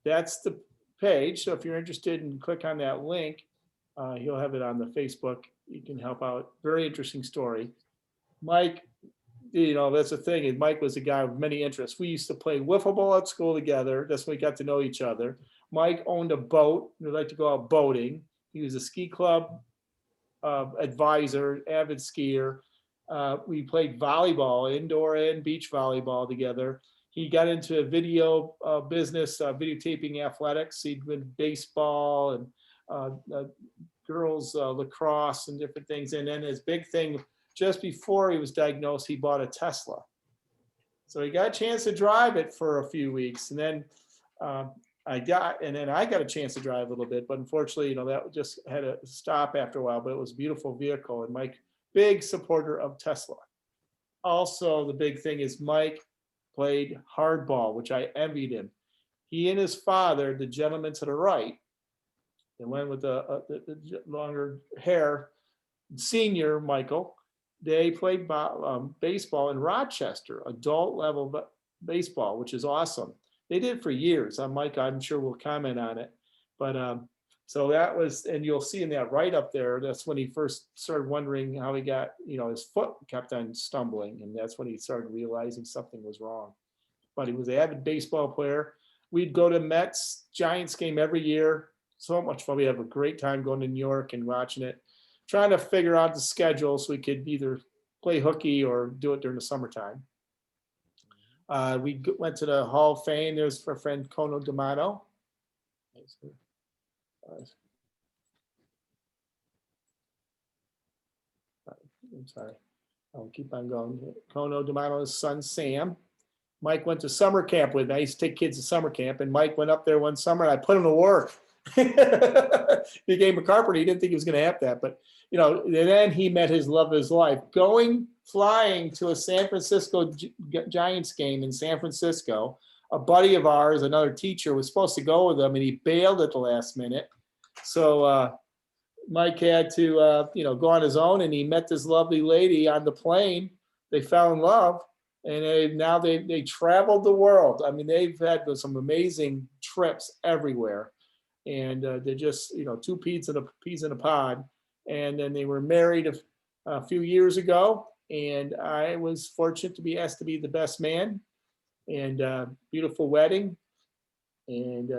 that's the page. So if you're interested and click on that link, he'll have it on the Facebook. You can help out. Very interesting story. Mike, that's the thing. And Mike was a guy with many interests. We used to play wiffle ball at school together. That's when we got to know each other. Mike owned a boat. We like to go out boating. He was a ski club advisor, avid skier. We played volleyball, indoor and beach volleyball together. He got into video business, videotaping athletics. He'd been baseball and girls lacrosse and different things. And then his big thing, just before he was diagnosed, he bought a Tesla. So he got a chance to drive it for a few weeks. And then I got a chance to drive a little bit, but unfortunately, that just had to stop after a while, but it was a beautiful vehicle. And Mike, big supporter of Tesla. Also, the big thing is Mike played hardball, which I envied him. He and his father, the gentleman to the right, the one with the longer hair, senior Michael, they played baseball in Rochester, adult level baseball, which is awesome. They did for years. Mike, I'm sure will comment on it. But so that was, and you'll see in that right up there, that's when he first started wondering how he got, his foot kept on stumbling. And that's when he started realizing something was wrong. But he was an avid baseball player. We'd go to Mets Giants game every year. So much fun. We have a great time going to New York and watching it, trying to figure out the schedule so we could either play hooky or do it during the summertime. We went to the Hall of Fame. There's our friend Kono D'Amato. I'm sorry. I'll keep on going. Kono D'Amato's son, Sam. Mike went to summer camp with me. I used to take kids to summer camp, and Mike went up there one summer, and I put him to work. He became a carpenter. He didn't think he was going to have that, but then he met his love of his life. Flying to a San Francisco Giants game in San Francisco. A buddy of ours, another teacher, was supposed to go with him, and he bailed at the last minute. So Mike had to, go on his own, and he met this lovely lady on the plane. They fell in love, and now they traveled the world. I mean, they've had some amazing trips everywhere, and they're just, two peas in a pod. And then they were married a few years ago, and I was fortunate to be asked to be the best man, and beautiful wedding. And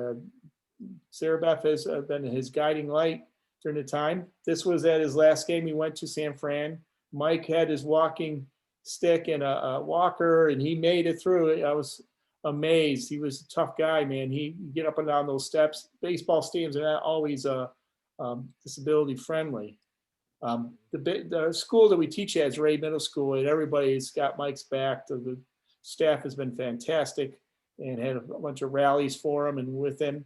Sarah Beth has been his guiding light during the time. This was at his last game. He went to San Fran. Mike had his walking stick and a walker, and he made it through. I was amazed. He was a tough guy, man. He get up and down those steps. Baseball stadiums are not always disability friendly. The school that we teach at is Ray Middle School, and everybody's got Mike's back. The staff has been fantastic and had a bunch of rallies for him and with him.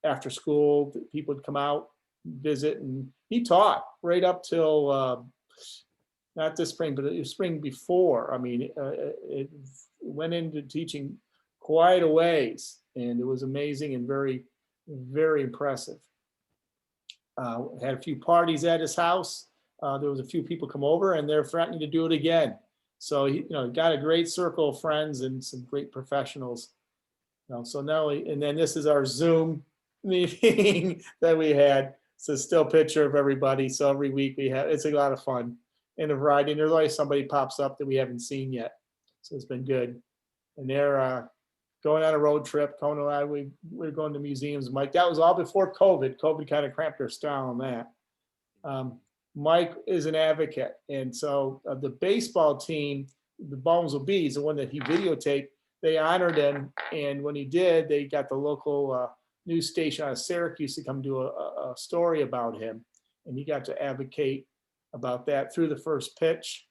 After school, people would come out, visit, and he taught right up till not this spring, but the spring before. I mean, it went into teaching quite a ways, and it was amazing and very, very impressive. Had a few parties at his house. There was a few people come over, and they're threatening to do it again. So he, got a great circle of friends and some great professionals. So now, and then this is our Zoom meeting that we had. It's a still picture of everybody. So every week it's a lot of fun and a variety. And there's always somebody pops up that we haven't seen yet. So it's been good. And they're going on a road trip. Kono and I, we're going to museums. Mike, that was all before COVID. COVID kind of cramped our style on that. Mike is an advocate. And so the baseball team, the Balmsville Bees, the one that he videotaped, they honored him. And when he did, they got the local news station out of Syracuse to come do a story about him. And he got to advocate about that through the first pitch.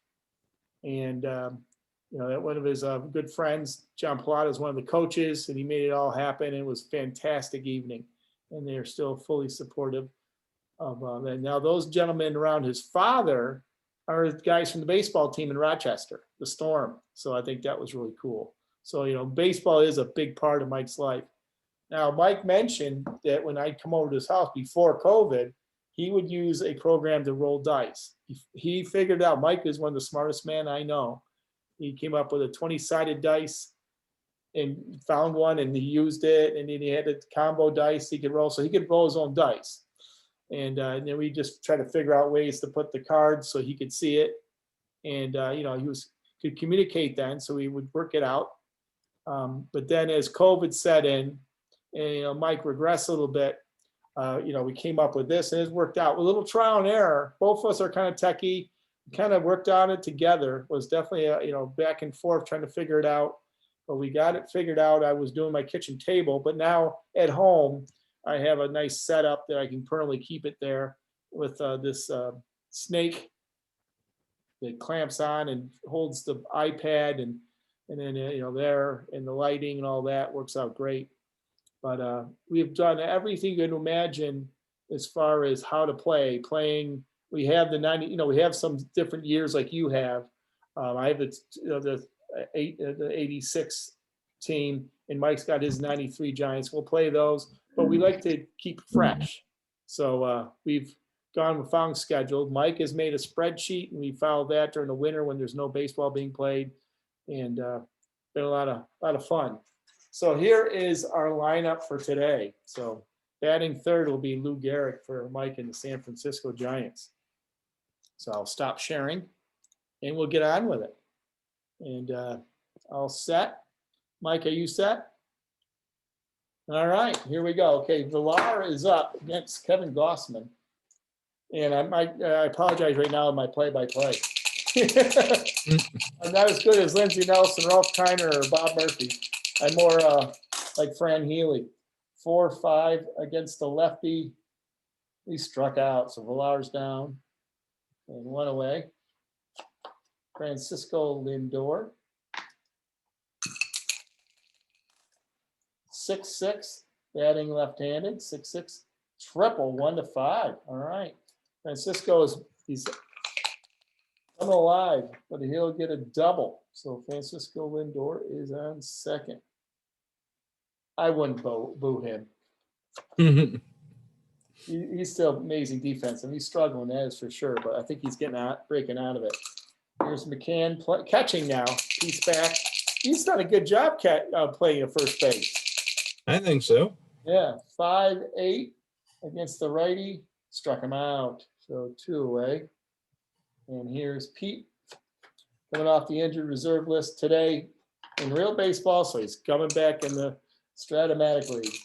And, that one of his good friends, John Plata, is one of the coaches, and he made it all happen. It was a fantastic evening. And they're still fully supportive of and now those gentlemen around his father are guys from the baseball team in Rochester, the Storm. So I think that was really cool. So, baseball is a big part of Mike's life. Now, Mike mentioned that when I'd come over to his house before COVID, he would use a program to roll dice. He figured out, Mike is one of the smartest men I know. He came up with a 20-sided dice, and found one and he used it, and then he had a combo dice he could roll, so he could roll his own dice. And then we just try to figure out ways to put the cards so he could see it. And he could communicate then, so we would work it out. But then as COVID set in, and Mike regressed a little bit, we came up with this, and it's worked out with a little trial and error. Both of us are kind of techie, kind of worked on it together. It was definitely back and forth trying to figure it out, but we got it figured out. I was doing my kitchen table, but now at home I have a nice setup that I can permanently keep it there with this snake that clamps on and holds the iPad, and then there, and the lighting and all that works out great. But we've done everything you can imagine as far as how to playing. We have the 90, we have some different years like you have. I have the 86 team, and Mike's got his 93 Giants. We'll play those, but we like to keep fresh. So we've gone with found scheduled. Mike has made a spreadsheet, and we follow that during the winter when there's no baseball being played, and been a lot of fun. So here is our lineup for today. So batting third will be Lou Gehrig for Mike and the San Francisco Giants. So I'll stop sharing, and we'll get on with it. And all set. Mike, are you set? All right, here we go. Okay, Villar is up against Kevin Gossman. And I apologize right now in my play-by-play. I'm not as good as Lindsey Nelson, Ralph Kiner, or Bob Murphy. I'm more like Fran Healy. 4-5 against the lefty. He struck out, so Villar's down and one away. Francisco Lindor. 6-6, batting left-handed. 6-6, triple, 1-5. All right. Francisco he's coming alive, but he'll get a double. So Francisco Lindor is on second. I wouldn't boo him. He's still amazing defense, and he's struggling, that is for sure. But I think he's breaking out of it. Here's McCann catching now. He's back. He's done a good job playing at first base. I think so. Yeah, 5-8 against the righty, struck him out. So 2 away. And here's Pete coming off the injured reserve list today in real baseball, so he's coming back in the Stratomatic League.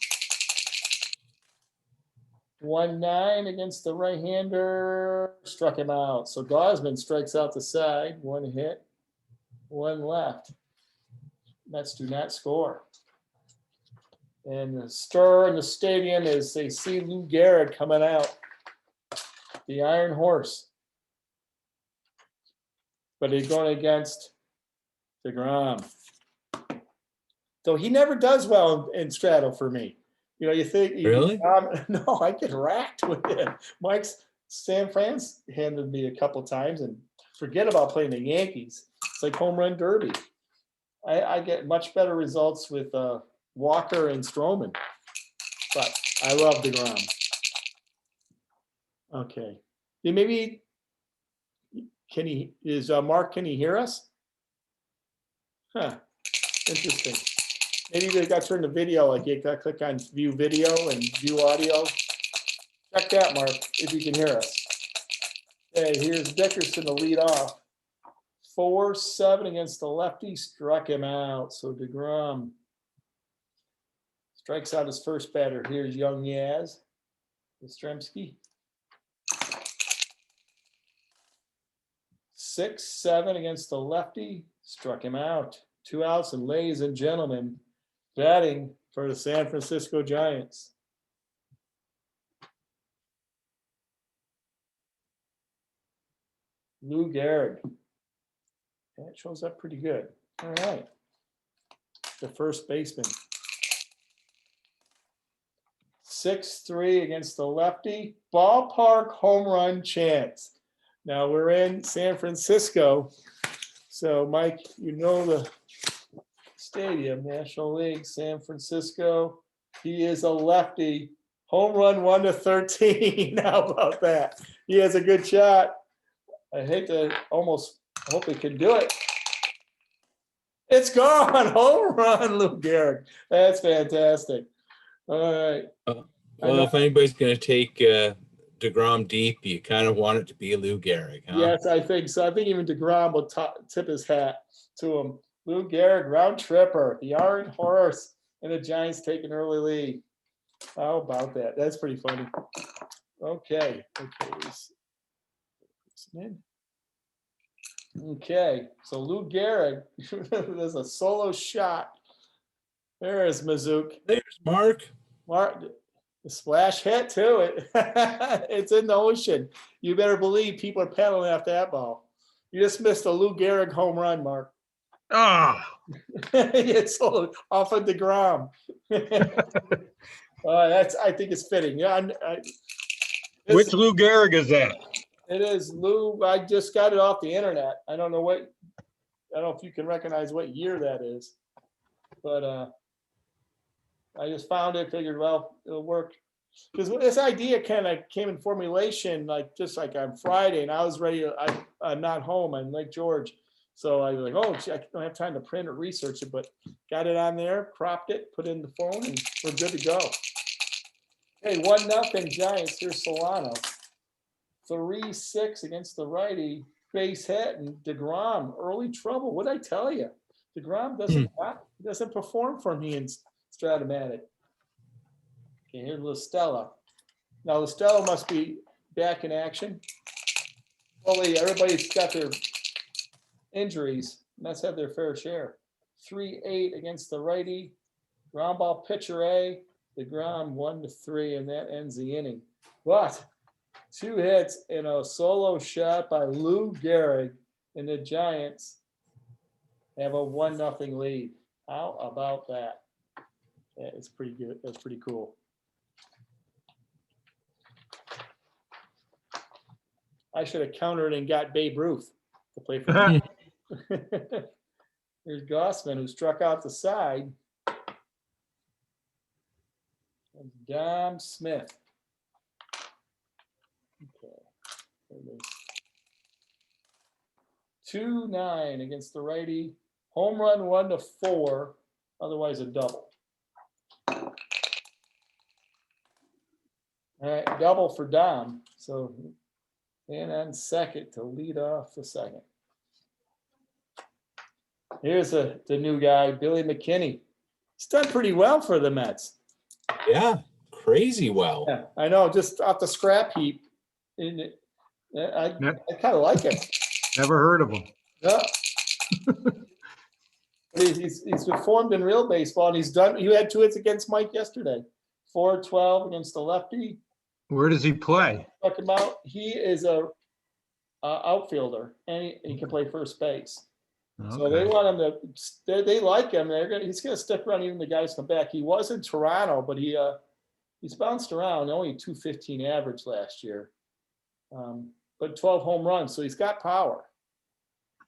1-9 against the right-hander, struck him out. So Gausman strikes out the side, 1 hit, 1 left. Mets do not score. And the stir in the stadium as they see Lou Gehrig coming out, the Iron Horse. But he's going against DeGrom. So he never does well in Strato for me. You think really? No, I get racked with him. Mike's San Fran's handed me a couple times, and forget about playing the Yankees. It's like home run derby. I get much better results with Walker and Stroman, but I love DeGrom. Okay, maybe Mark? Can he hear us? Huh. Interesting. Maybe they got to turn the video, like you got to click on view video and view audio. Check that, Mark, if you can hear us. Okay, here's Dickerson to lead off. 4-7 against the lefty, struck him out. So DeGrom strikes out his first batter. Here's young Yaz Yastrzemski. 6-7 against the lefty, struck him out. 2 outs, and ladies and gentlemen, batting for the San Francisco Giants, Lou Gehrig. That shows up pretty good. All right. The first baseman. 6-3 against the lefty. Ballpark home run chance. Now we're in San Francisco. So, Mike, the stadium, National League, San Francisco. He is a lefty. Home run 1-13. How about that? He has a good shot. I hate to almost hope he can do it. It's gone. Home run, Lou Gehrig. That's fantastic. All right. I Well, know. if anybody's going to take DeGrom deep, you kind of want it to be Lou Gehrig, huh? Yes, I think so. I think even DeGrom will tip his hat to him. Lou Gehrig, round tripper, the Iron Horse, and the Giants take an early lead. How about that? That's pretty funny. Okay. Okay, so Lou Gehrig, there's a solo shot. There is Mazook. There's Mark. Mark, the splash hit too. It's in the ocean. You better believe people are paddling after that ball. You just missed a Lou Gehrig home run, Mark. Ah, It's off of DeGrom. I think it's fitting. Yeah, which Lou Gehrig is that? it is Lou. I just got it off the internet. I don't know if you can recognize what year that is, but I just found it, figured, well, it'll work. Because this idea kind of came in formulation, just like on Friday, and I was ready. I'm not home. I'm Lake George. So I was like, oh, gee, I don't have time to print or research it, but got it on there, cropped it, put it in the phone, and we're good to go. Hey, 1-0 Giants. Here's Solano. 3-6 against the righty. Base hit, and DeGrom, early trouble. What'd I tell you? DeGrom doesn't perform for me in Stratomatic. Okay, here's LaStella. Now LaStella must be back in action. Hopefully everybody's got their injuries. Mets have their fair share. 3-8 against the righty. Ground ball pitcher A. DeGrom 1-3, and that ends the inning. But 2 hits and a solo shot by Lou Gehrig, and the Giants have a 1-0 lead. How about that? That is pretty good. That's pretty cool. I should have countered and got Babe Ruth to play for me. Here's Gossman, who struck out the side. And Dom Smith. Okay. 2-9 against the righty. Home run 1-4, otherwise a double. All right, double for Dom. So, and on second to lead off the second. Here's the new guy, Billy McKinney. He's done pretty well for the Mets. Yeah, crazy well. Yeah, I know, just off the scrap heap. I kind of like it. Never heard of him. Yeah. He's performed in real baseball, and he's done. He had 2 hits against Mike yesterday. 4-12 against the lefty. Where does he play? Talking about, he is a outfielder, and he can play first base. So they want him to. They like him. He's going to stick around even the guys come back. He was in Toronto, but he's bounced around. Only 215 average last year, but 12 home runs. So he's got power.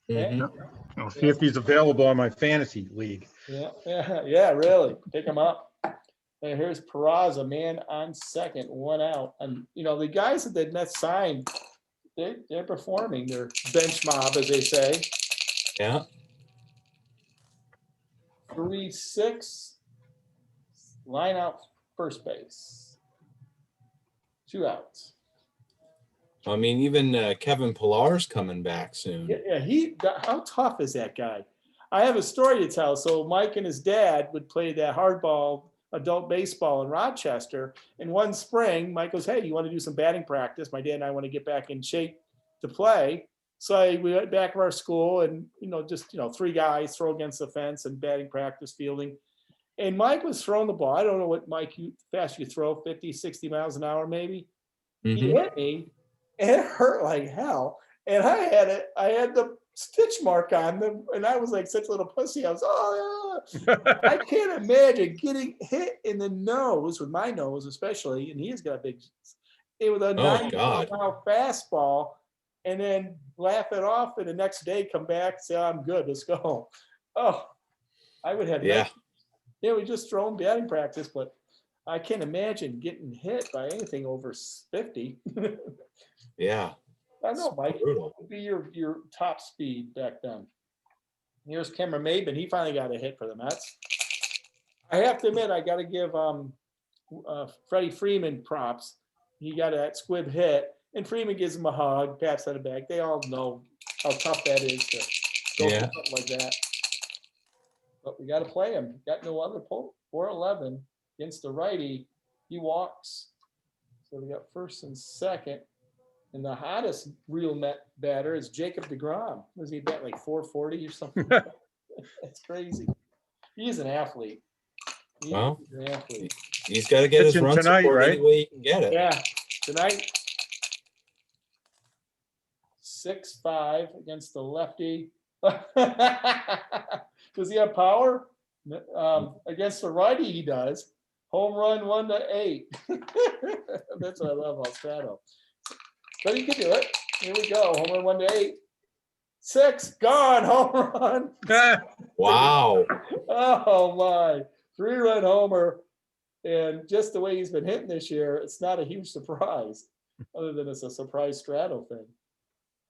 Mhm. I'll see if he's available on my fantasy league. Yeah, really. Pick him up. And here's Peraza, man on second, 1 out. And, the guys that the Mets signed, they're performing. They're bench mob, as they say. Yeah. 3-6. Line out first base. 2 outs. I mean, even Kevin Pillar's coming back soon. Yeah, how tough is that guy? I have a story to tell. So Mike and his dad would play that hardball adult baseball in Rochester. And one spring, Mike goes, hey, you want to do some batting practice? My dad and I want to get back in shape to play. So we went back to our school and, just 3 guys throw against the fence and batting practice, fielding. And Mike was throwing the ball. I don't know what, Mike, fast you throw, 50, 60 miles an hour maybe. Mm-hmm. He hit me. And it hurt like hell. And I had the stitch mark on them. And I was like such a little pussy. I was, I can't imagine getting hit in the nose, with my nose especially. And he's got a big, it was a 90-mile fastball. And then laugh it off. And the next day come back, say, I'm good, let's go. Oh, I would have. Yeah. We just thrown batting practice, but I can't imagine getting hit by anything over 50. Yeah. I don't know, Mike. What would be your top speed back then? Here's Cameron Maben. He finally got a hit for the Mets. I have to admit, I got to give Freddie Freeman props. He got that squib hit, and Freeman gives him a hug, pats on the back. They all know how tough that is to go Yeah. for something like that. But we got to play him. Got no other pull. 4-11 against the righty. He walks. So we got first and second. And the hottest real Met batter is Jacob deGrom. Was he bat like 440 or something? That's crazy. He's an athlete. He's Well, an athlete. He's got to get his Pitching run tonight, support right? any way he can get it. Yeah, tonight. 6-5 against the lefty. Does he have power? Against the righty, he does. Home run 1-8. That's what I love about Strato. But he can do it. Here we go. Home run 1-8. 6 gone. Home run. Wow. Oh my. 3-run homer. And just the way he's been hitting this year, it's not a huge surprise, other than it's a surprise Strato thing.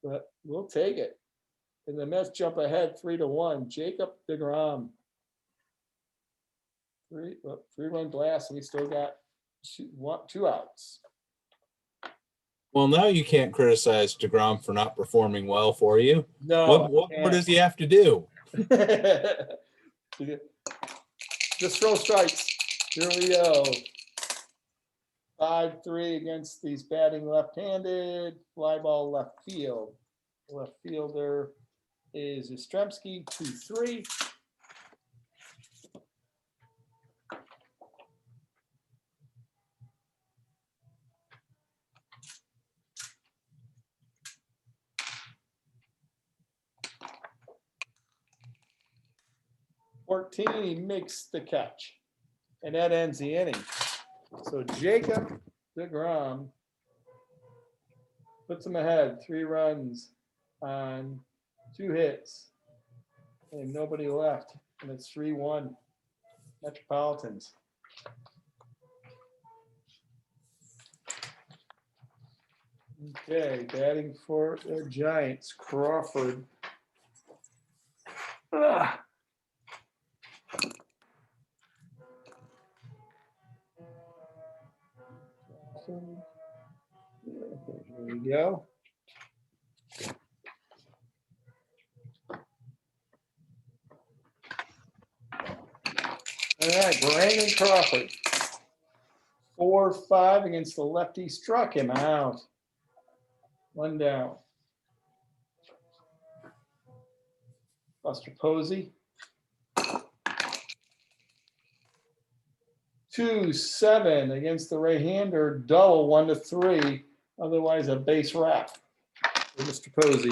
But we'll take it. And the Mets jump ahead 3-1. Jacob deGrom. Three-run blast, and we still got two outs. Well, now you can't criticize DeGrom for not performing well for you. No. What does he have to do? Just throw strikes. Here we go. 5-3 against these batting left-handed. Fly ball left field. Left fielder is Yastrzemski, 2-3. He makes the catch, and that ends the inning. So Jacob deGrom puts him ahead, 3 runs on 2 hits, and nobody left, and it's 3-1 Metropolitans. Okay, batting for the Giants, Crawford. Ugh. Here we go. All right, Brandon Crawford. 4-5 against the lefty, struck him out. 1 down. Buster Posey. 2-7 against the right-hander, double 1-3. Otherwise, a base wrap for Mr. Posey.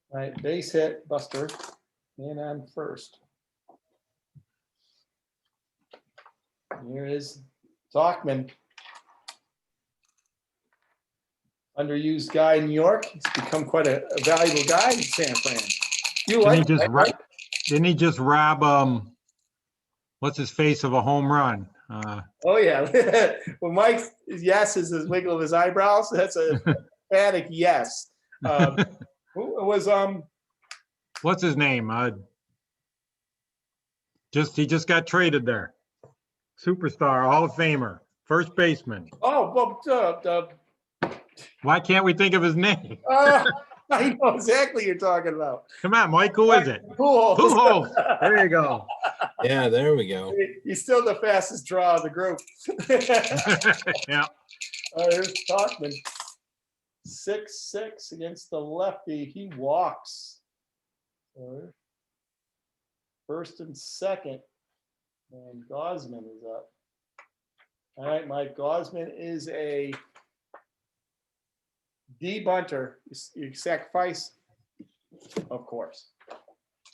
All right, base hit, Buster, and on first. Here is Tauchman. Underused guy in New York. He's become quite a valuable guy in San Fran. You like him, right? Didn't he just rob what's his face of a home run? Oh yeah. Well, Mike's yes is his wiggle of his eyebrows. That's a emphatic yes. Who was What's his name? He just got traded there. Superstar, Hall of Famer, first baseman. oh well Why can't we think of his name? I know exactly what you're talking about. Come on, Mike, who is it? Cool. Pujols. There you go. Yeah, there we go. He's still the fastest draw of the group. Yeah. Here's Tauchman. 6-6 against the lefty. He walks. First and second. And Gosman is up. All right, Mike. Gosman is a D bunter. You sacrifice? Of course.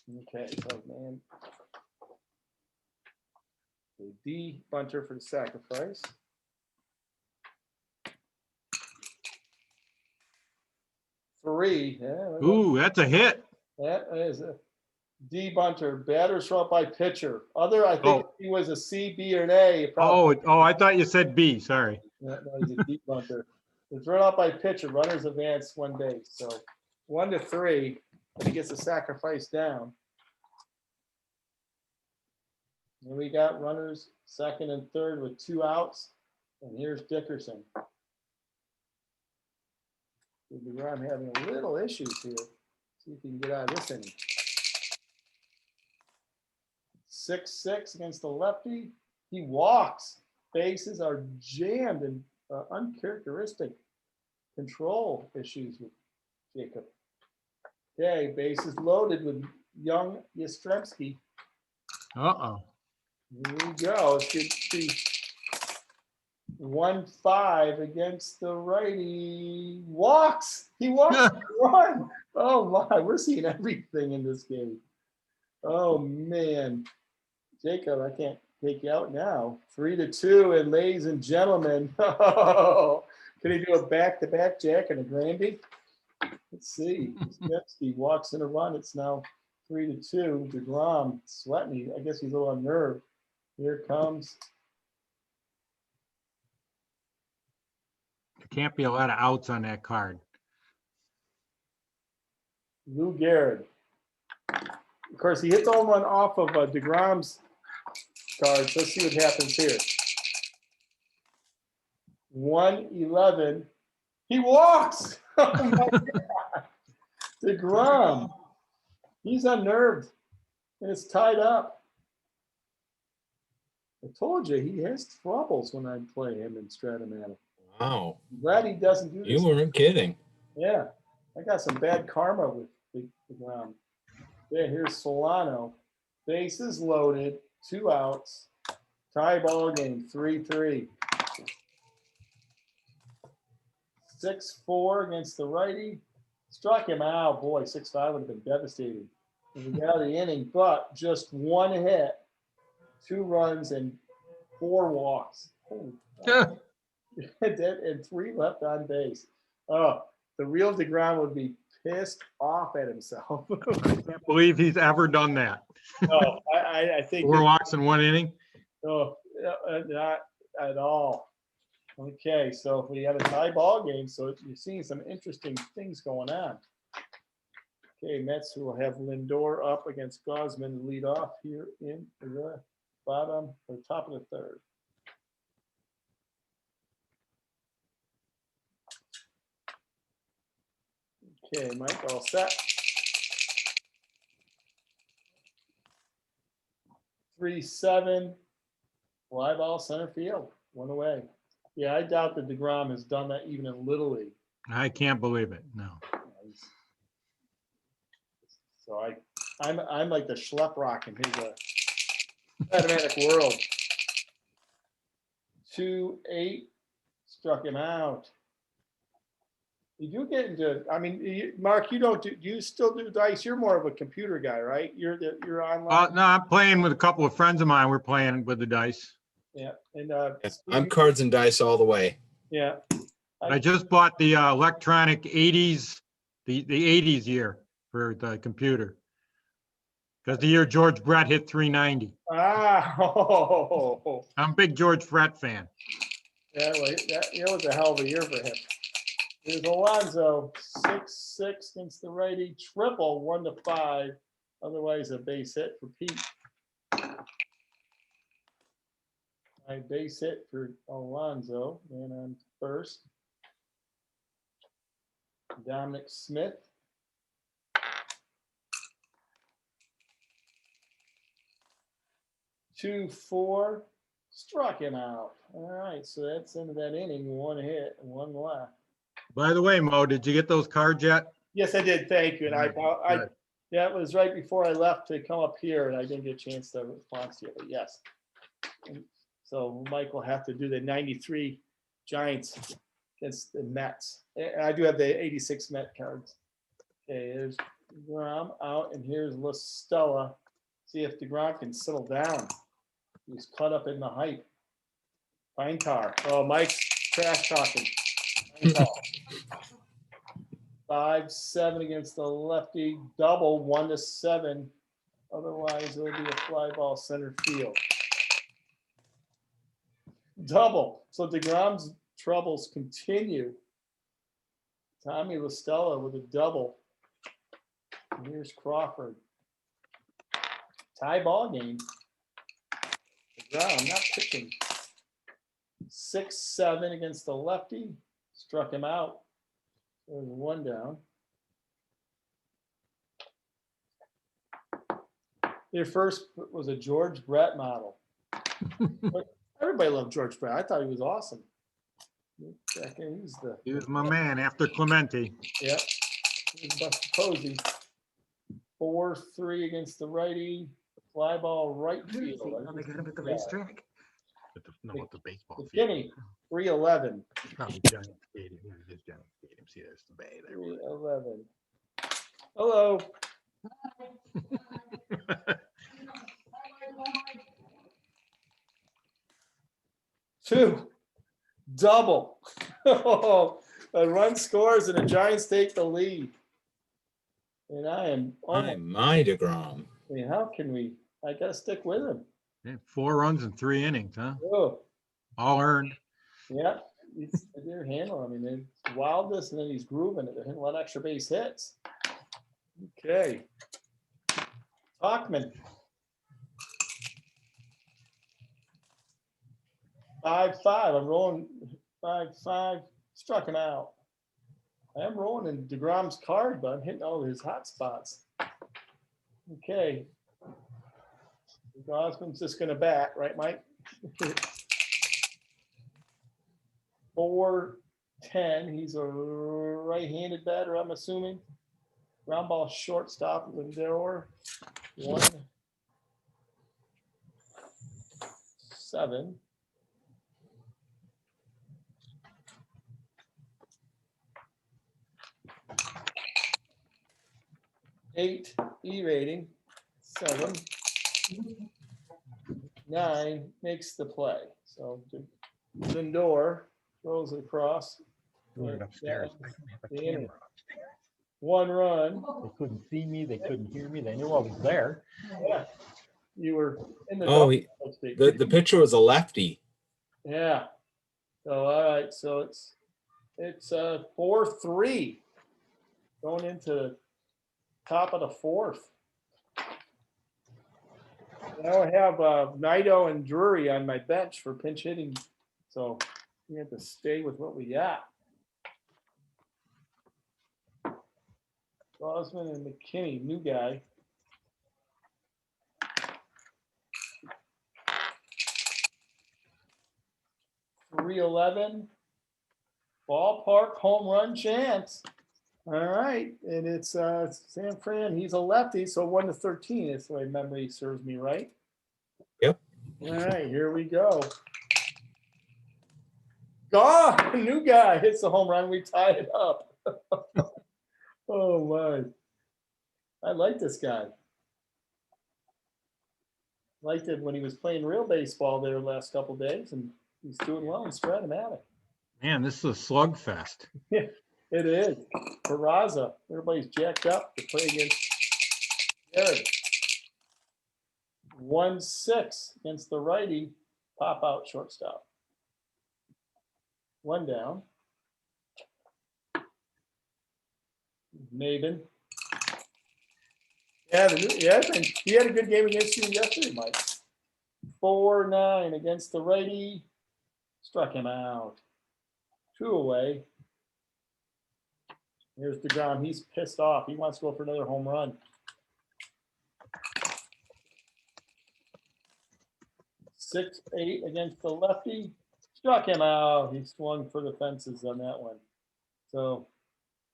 Okay, so man. The D bunter for the sacrifice. Three. Yeah, Ooh, that's a hit. that is a D bunter. Batters thrown out by pitcher. I think he was a C, B, or an A. I thought you said B. Sorry. No, he's a deep bunter. It's thrown out by pitcher. Runners advance 1 base. So 1-3. and he gets a sacrifice down. And we got runners second and third with 2 outs. And here's Dickerson. DeGrom having a little issues here. See if he can get out of this inning. 6-6 against the lefty. He walks. Bases are jammed and uncharacteristic control issues with Jacob. Okay, bases loaded with young Yastrzemski. Uh-oh. Here we go. It's good to see 1-5 against the righty. Walks. He walks. Run. Oh my, we're seeing everything in this game. Oh man. Jacob, I can't take you out now. 3-2, and ladies and gentlemen, can he do a back-to-back Jack and a Granby? Let's see. Yastrzemski walks in a run. It's now 3-2. DeGrom sweating. I guess he's a little unnerved. Here comes. There can't be a lot of outs on that card. Lou Gehrig. Of course, he hits home run off of DeGrom's card. So let's see what happens here. 1-11. He walks. Oh my God. DeGrom. He's unnerved. And it's tied up. I told you he has troubles when I play him in Stratomatic. Wow. I'm glad he doesn't do this. You weren't kidding. Yeah. I got some bad karma with DeGrom. Yeah, here's Solano. Bases loaded. 2 outs. Tie ball game. 3-3. 6-4 against the righty. Struck him out. Boy, 6-5 would have been devastating. And we got out of the inning, but just 1 hit, 2 runs, and 4 walks. Holy cow. And 3 left on base. Oh, the real DeGrom would be pissed off at himself. Can't believe he's ever done that. No, I think 4 walks in 1 inning. no, not at all. Okay, so we have a tie ball game, so you're seeing some interesting things going on. Okay, Mets who will have Lindor up against Gosman to lead off here in the bottom or top of the 3rd. Okay, Mike, all set. 3-7, fly ball center field, 1 away. Yeah, I doubt that DeGrom has done that even in Little League. I can't believe it. No. So I'm like the schlep rock in his automatic world. 2-8, struck him out. You do get into, I mean, Mark, you don't do you still do dice? You're more of a computer guy, right? You're online. No, I'm playing with a couple of friends of mine. We're playing with the dice. Yeah, and Yes, I'm cards and dice all the way. yeah, I just bought the electronic 80s, the 80s year for the computer. Because the year George Brett hit 390. oh, I'm a big George Brett fan. that was a hell of a year for him. There's Alonso, 6-6 against the righty, triple 1-5. Otherwise, a base hit for Pete. A base hit for Alonso, and on first. Dominic Smith. Two, 4, struck him out. All right, so that's into that inning. 1 hit and 1 left. By the way, Mo, did you get those cards yet? Yes, I did. Thank you. And Good. yeah, it was right before I left to come up here, and I didn't get a chance to respond to you, but yes. And so Mike will have to do the 93 Giants against the Mets. And I do have the 86 Met cards. Okay, there's DeGrom out, and here's La Stella. See if DeGrom can settle down. He's caught up in the hype. Fine car. Oh, Mike's trash talking. 5-7 against the lefty, double 1-7. Otherwise, it'll be a fly ball center field. Double. So DeGrom's troubles continue. Tommy La Stella with a double. Here's Crawford. Tie ball game. I'm not pitching. 6-7 against the lefty. Struck him out. There's one down. Your first was a George Brett model. Everybody loved George Brett. I thought he was awesome. He's the, He was my man after Clemente. yeah. He's Buster Posey. 4-3 against the righty. Fly ball right field. They got him at the racetrack. No, at the baseball The Guinea, 3-11. Probably Giant Stadium. Yeah, it is Giant Stadium. See, there's the bay there. 3-11. Hello. Two. Double. A run scores and the Giants take the lead. And I am, My DeGrom. I mean, how can we, I gotta stick with him. Yeah, 4 runs in 3 innings, huh? Oh, All earned. yeah, they're handling, I mean, it's wildness and then he's grooving it. They're hitting a lot of extra base hits. Okay. Talkman. 5-5, I'm rolling 5-5, struck him out. I am rolling in DeGrom's card, but I'm hitting all his hot spots. Okay. Gosman's just gonna bat, right, Mike? 4-10, he's a right-handed batter, I'm assuming. Ground ball shortstop, Lindor. 1-7. Eight E rating, 7. 9 makes the play. So Lindor throws it across. Doing it upstairs. Yeah. I don't have a The camera inning. upstairs. 1 run. They couldn't see me, they couldn't hear me, they knew I was there. Yeah. You were in the. Oh, dog, so to speak. The pitcher was a lefty. Yeah. So, all right, so it's 4-3 going into top of the 4th. Now I have Naito and Drury on my bench for pinch hitting, so we have to stay with what we got. Rosman and McKinney, new guy. .311 ballpark home run chance. All right, and it's San Fran. He's a lefty, so 1-13 is the way memory serves me right. Yep. All right, here we go. God, new guy hits the home run. We tied it up. Oh my! I like this guy. Liked it when he was playing real baseball there the last couple days, and he's doing well in Stratomatic. Man, this is a slugfest. It is. Peraza, everybody's jacked up to play against Jared. 1-6 against the righty, pop out shortstop. 1 down. Maben. Yeah, he had a good game against you yesterday, Mike. 4-9 against the righty, struck him out. 2 away. Here's DeGrom. He's pissed off. He wants to go for another home run. 6-8 against the lefty. Struck him out. He swung for the fences on that one. So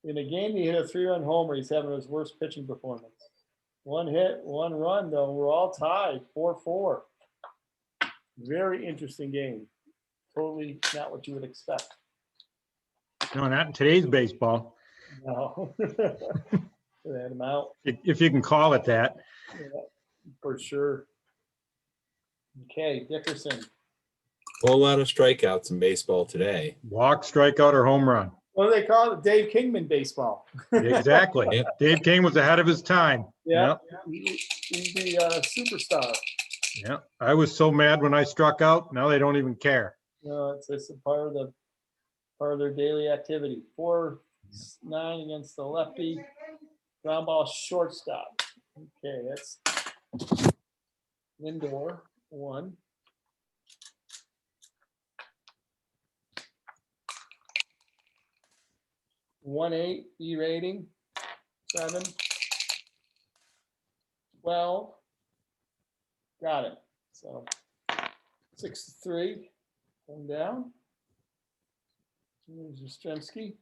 in a game, he hit a 3-run homer. He's having his worst pitching performance. 1 hit, 1 run, though. We're all tied, 4-4. Very interesting game. Totally not what you would expect. No, not in today's baseball, No. That amount, if you can call it that. yeah, for sure. Okay, Dickerson. Whole lot of strikeouts in baseball today. Walk, strikeout, or home run. What do they call it? Dave Kingman baseball. Exactly. Yep. Dave King was ahead of his time. Yeah, he's the superstar. Yeah. I was so mad when I struck out. Now they don't even care. It's a part of their daily activity. 4-9 against the lefty. Ground ball shortstop. Okay, that's Lindor, 1. One 8 E rating, 7. 12. Got it. So 6-3. Going down. Here's Yastrzemski.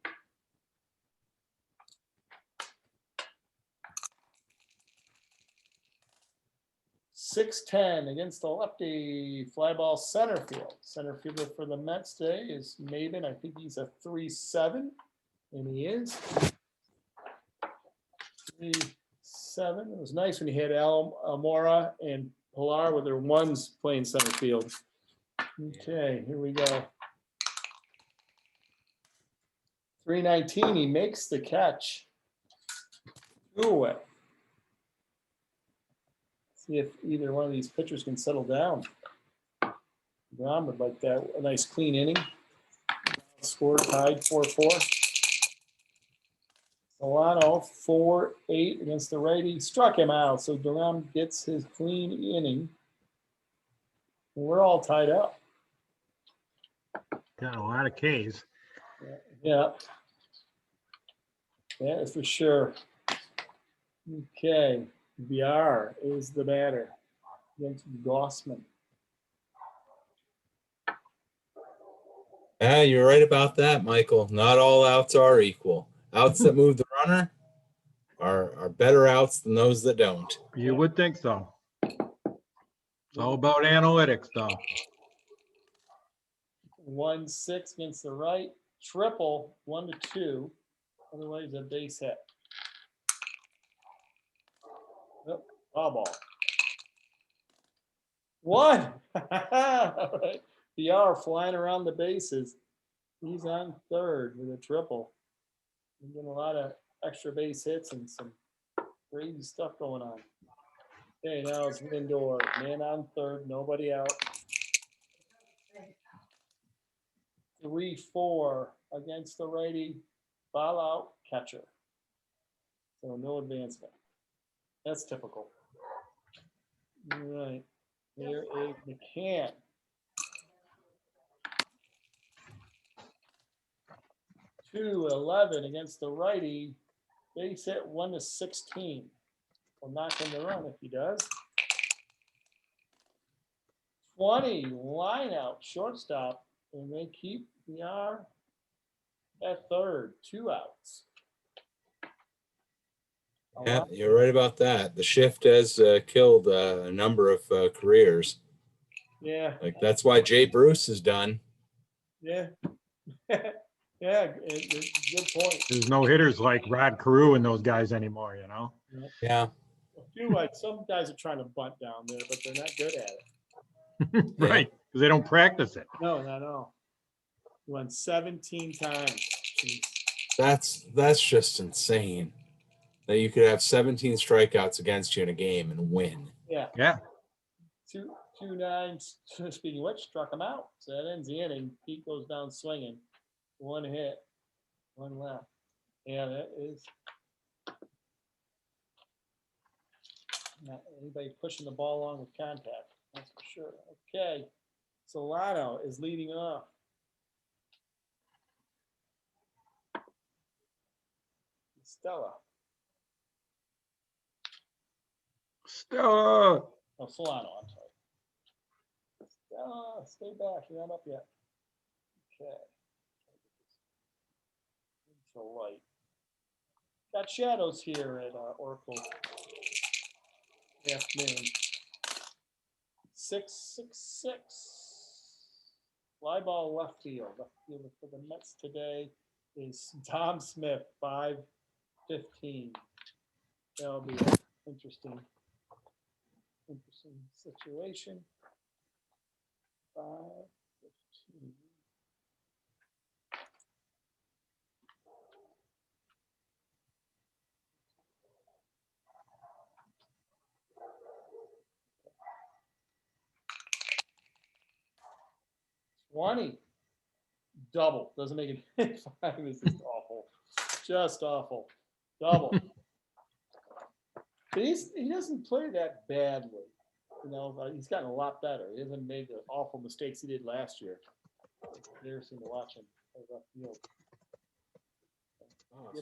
6-10 against the lefty. Fly ball center field. Center fielder for the Mets today is Maben. I think he's a 3-7. And he is. 3-7. It was nice when you had Almora and Pilar with their ones playing center field. Okay, here we go. 3-19, he makes the catch. 2 away. See if either one of these pitchers can settle down. Ron would like that, a nice clean inning. Score tied 4-4. Solano 4-8 against the righty, struck him out, so Durham gets his clean inning. And we're all tied up. Got a lot of Ks. Yeah. Yeah, for sure. Okay, VR is the batter against Gossman. Yeah, you're right about that, Michael. Not all outs are equal. Outs that move the runner are better outs than those that don't. You would think so. It's all about analytics, though. 1-6 against the right, triple 1-2. Otherwise, a base hit. Yep, foul ball. 1. All right. VR flying around the bases. He's on third with a triple. He's getting a lot of extra base hits and some crazy stuff going on. Okay, now it's Lindor. Man on third, nobody out. 3-4 against the righty. Foul out, catcher. So no advancement. That's typical. All right. Here is McCann. Two 11 against the righty. Base hit 1-16. Will knock him to run if he does. 20 line out shortstop, and they keep VR at third. 2 outs. Yeah, you're right about that. The shift has killed a number of careers. Yeah. Like that's why Jay Bruce is done. Yeah. Yeah. Good point. There's no hitters like Rod Carew and those guys anymore, you know? Yeah. A few, like some guys are trying to bunt down there, but they're not good at it. Right, because they don't practice it. No. Won 17 times. Jeez. That's just insane. That you could have 17 strikeouts against you in a game and win. Yeah. Yeah. 2-9. Speaking of which, struck him out. So that ends the inning. Pete goes down swinging. 1 hit, 1 left. Yeah, that is. Not anybody pushing the ball along with contact. That's for sure. Okay. Solano is leading off. Stella. Stella. Oh, Solano, I'm sorry. Stella, stay back. You're not up yet. Okay. Into light. Got shadows here at Oracle. Afternoon. 6-6-6. Fly ball left field. Left field for the Mets today is Tom Smith, 5-15. That'll be an interesting situation. 5-15. Double. Doesn't make it 5. This is awful. Just awful. Double. But he doesn't play that badly. You know, he's gotten a lot better. He hasn't made the awful mistakes he did last year. It's embarrassing to watch him.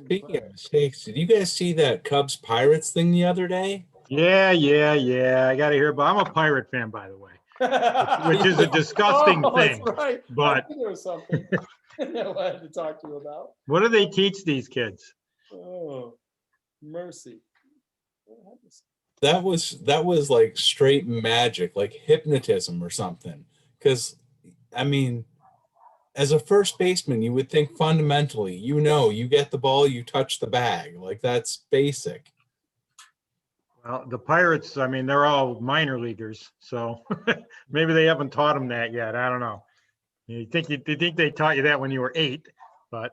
Speaking of mistakes, did you guys see that Cubs Pirates thing the other day? Yeah. I gotta hear, but I'm a Pirate fan, by the way, which is a disgusting Oh, that's thing. right. but- I knew there was something I had to talk to you about. What do they teach these kids? Oh, mercy. That was like straight magic, like hypnotism or something. Because, I mean, as a first baseman, you would think fundamentally, you get the ball, you touch the bag. Like that's basic. Well, the Pirates, I mean, they're all minor leaguers, so maybe they haven't taught them that yet. I don't know. You think they taught you that when you were 8, but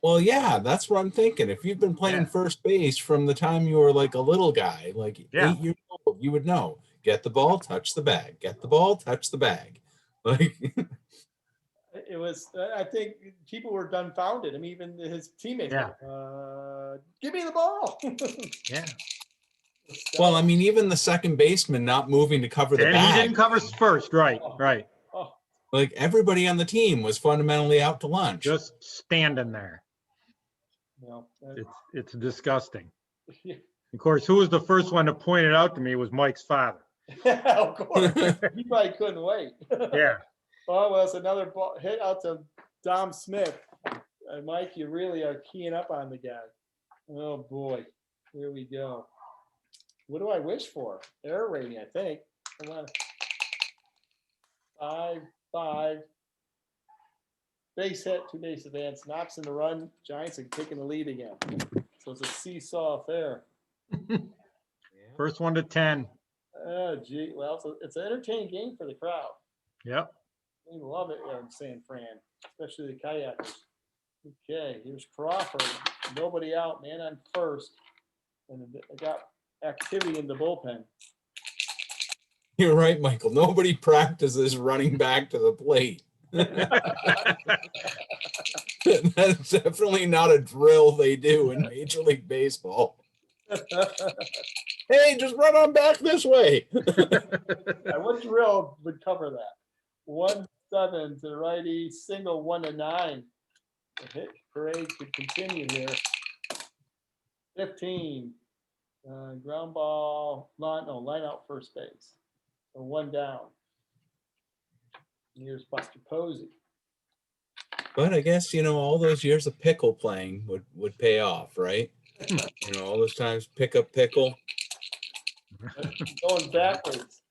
Well, yeah, that's what I'm thinking. If you've been playing Yeah. first base from the time you were like a little guy, like Yeah. 8 years old, you would know. Get the ball, touch the bag. Get the ball, touch the bag. Like It was, I think people were dumbfounded. I mean, even his teammates. Yeah. Give me the ball. yeah. well, I mean, even the second baseman not moving to cover the And he bag. didn't cover first, right? Oh, Like everybody on the team was fundamentally out to lunch. Just standing there. no. It's disgusting. Of course, who was the first one to point it out to me was Mike's father. Of course. He probably couldn't wait. Yeah. Oh, well, it's another ball, hit out to Dom Smith. Mike, you really are keying up on the guy. Oh, boy. Here we go. What do I wish for? Error rating, I think. Come on. 5. Base hit, 2 base advance, knocks in the run. Giants are taking the lead again. So it's a seesaw affair. First one to 10. Oh, gee. Well, it's an entertaining game for the crowd. Yep. They love it there in San Fran, especially the kayakers. Okay, here's Crawford. Nobody out, man on first. And I got activity in the bullpen. You're right, Michael. Nobody practices running back to the plate. That's definitely not a drill they do in Major League Baseball. Hey, just run on back this way. What drill would cover that? 1-7 to the righty, single 1-9. The hit parade could continue here. 15. Ground ball, line out first base. So 1 down. Here's Buster Posey. But I guess, all those years of pickle playing would pay off, right? All those times pick up pickle. Going backwards.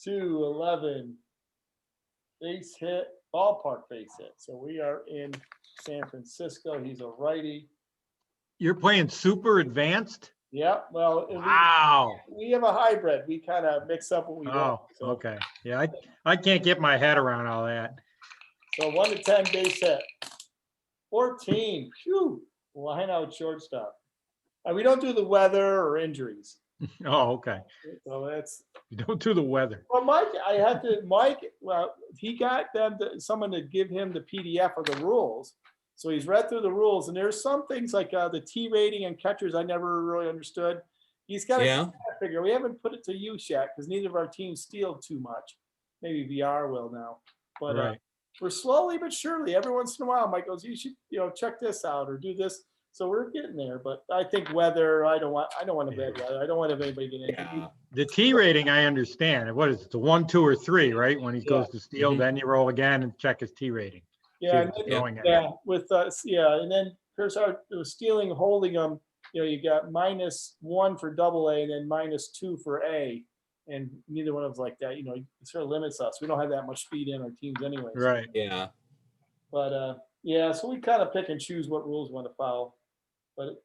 2-11. Base hit, ballpark base hit. So we are in San Francisco. He's a righty. You're playing super advanced? Yeah, well, Wow. we have a hybrid. We kind of mix up what we Oh, want. So, okay. Yeah, I can't get my head around all that. so 1-10 base hit. 14. Phew. Line out shortstop. We don't do the weather or injuries. Oh, okay. So that's You don't do the weather. well, Mike, well, he got someone to give him the PDF of the rules. So he's read through the rules, and there's some things like the T rating and catchers I never really understood. He's got to figure. We haven't put it to use yet because neither of our teams steal too much. Maybe VR will now, but Right. we're slowly but surely. Every once in a while, Mike goes, "You should, check this out or do this." So we're getting there. But I think weather. I don't want a bad weather. I don't want anybody getting injured. Yeah. The T rating, I understand. What is it? The 1, 2, or 3, right? When he goes to steal, then you roll again and check his T rating. Yeah, See if it's going at. yeah, with us, yeah, and then here's how it was stealing, holding them. You got -1 for AA and then -2 for A, and neither one of them's like that. It sort of limits us. We don't have that much speed in our teams anyways. Right. Yeah. But yeah, so we kind of pick and choose what rules we want to follow. But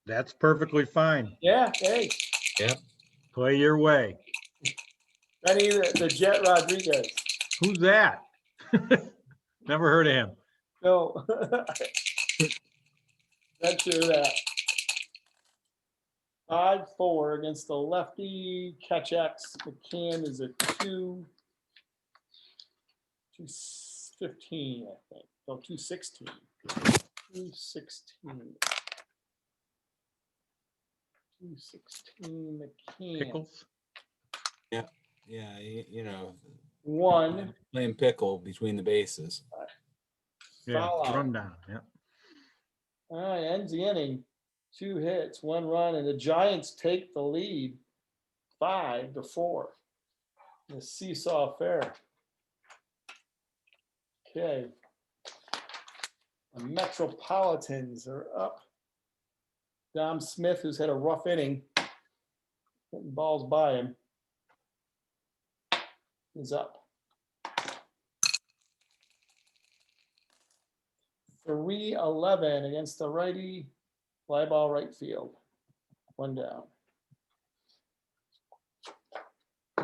That's perfectly fine. yeah, hey, Play your way. Benny the Jet Rodriguez. Who's that? Never heard of him. No, not sure of that. 5-4 against the lefty. Catch X. McCann is a 215, I think. No, 216. 216. 216 McKean. Pickles. Yeah, you know, One. playing pickle between the bases. Yeah, Foul out. rundown, yeah. All right, ends the inning. 2 hits, 1 run, and the Giants take the lead 5-4. The seesaw affair. Okay. The Metropolitans are up. Dom Smith, who's had a rough inning, getting balls by him, is up. 3-11 against the righty, fly ball right field. 1 down.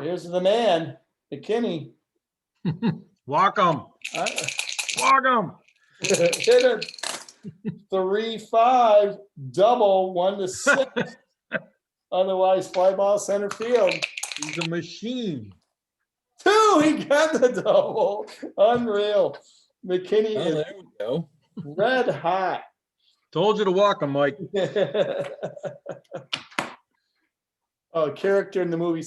Here's the man, McKinney. Walk them, walk them. Hit it. 3-5, double, 1-6. Otherwise, fly ball center field. He's a machine. 2, he got the double. Unreal. McKinney Oh, is there we go. red hot. Told you to walk them, Mike. Oh, character in the movie.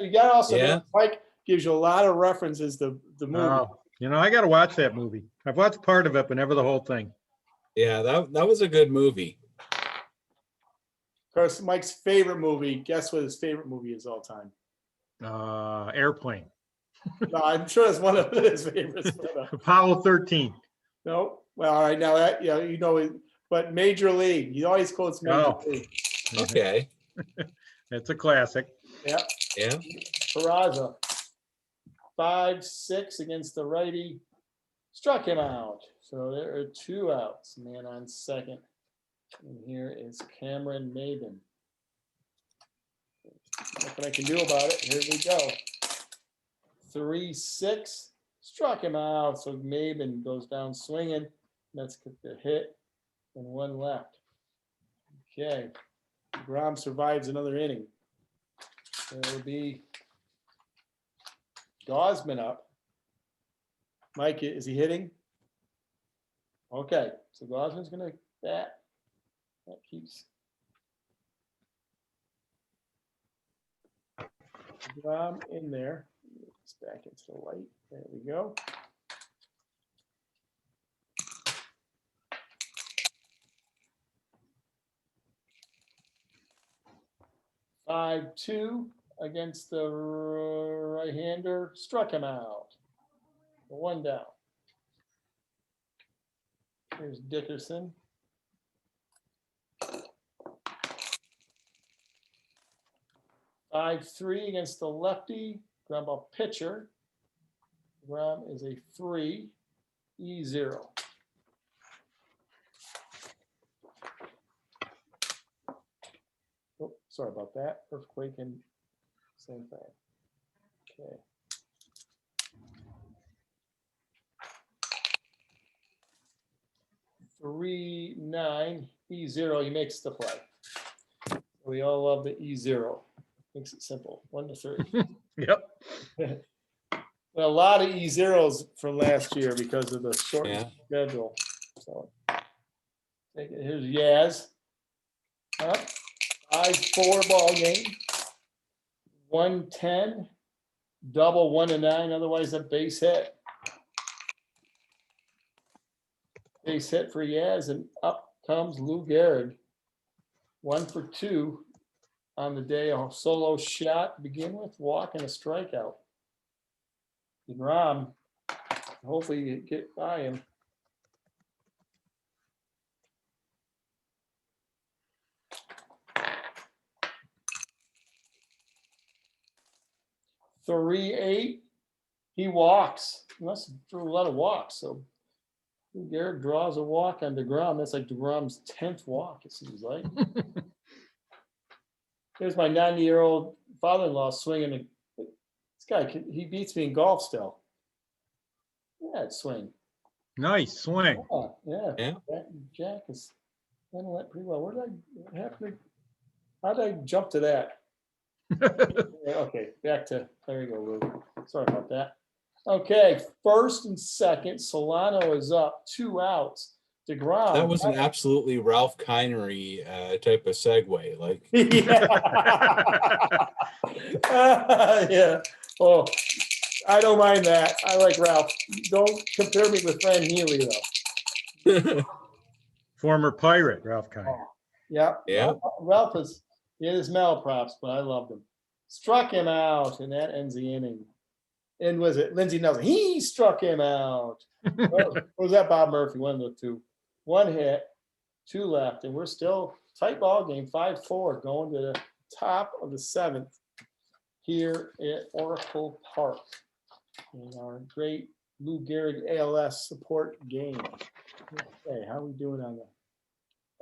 You got also, Yeah. Mike gives you a lot of references to the movie. Oh, you know, I got to watch that movie. I've watched part of it, but never the whole thing. Yeah, that was a good movie. Of course, Mike's favorite movie. Guess what his favorite movie is all time? Airplane. No, I'm sure that's one of his favorites. But, Apollo 13. no. Well, all right, now that you know, but Major League. He always quotes Major Oh. League. Okay. It's a classic. Yeah, Yeah. Peraza. 5-6 against the righty. Struck him out. So there are 2 outs. Man on second. And here is Cameron Maben. Nothing I can do about it. Here we go. 3-6. Struck him out. So Maben goes down swinging. That's the hit. And 1 left. Okay. Grom survives another inning. It'll be Gosman up. Mike, is he hitting? Okay, so Gosman's gonna bat. That keeps Grom in there. It's back into the light. There we go. Five, 2 against the right-hander, struck him out. 1 down. Here's Dickerson. Five, 3 against the lefty, ground ball pitcher. Grom is a 3, E0. Oh, sorry about that. Earthquake and same thing. Okay. Three, 9, E0. He makes the play. We all love the E0. Makes it simple. 1-3. Yep. Well, a lot of E0s from last year because of the short Yeah. schedule. So take it. Here's Yaz. Up. 5-4 ball game. 110. Double 1-9. Otherwise a base hit. Base hit for Yaz, and up comes Lou Gehrig. 1 for 2 on the day. A solo shot to begin with, walk and a strikeout. DeGrom, hopefully you get by him. Three, 8. He walks. He must have threw a lot of walks. So Garrett draws a walk on DeGrom. That's like DeGrom's 10th walk, it seems like. Here's my 90-year-old father-in-law swinging. This guy, he beats me in golf still. Yeah, it's swing. Nice swing. Oh, yeah. Yeah. Jack is handling that pretty well. Where did what happened? How did I jump to that? Yeah, okay, back to, there you go, Lou. Sorry about that. Okay, first and second, Solano is up, 2 outs. DeGrom. That was an absolutely Ralph Kinery type of segue. Like, Yeah. Oh, I don't mind that. I like Ralph. Don't compare me with Fran Healy, though. Former Pirate, Ralph Kiner. Oh, yeah. Yeah. Ralph is, he had his malprops, but I loved him. Struck him out, and that ends the inning. And was it Lindsey Nelson? He struck him out. Or was that Bob Murphy? One of the two. One hit, two left, and we're still tight ball game, 5-4, going to the top of the seventh here at Oracle Park in our great Lou Gehrig ALS support game. Okay, how are we doing on that?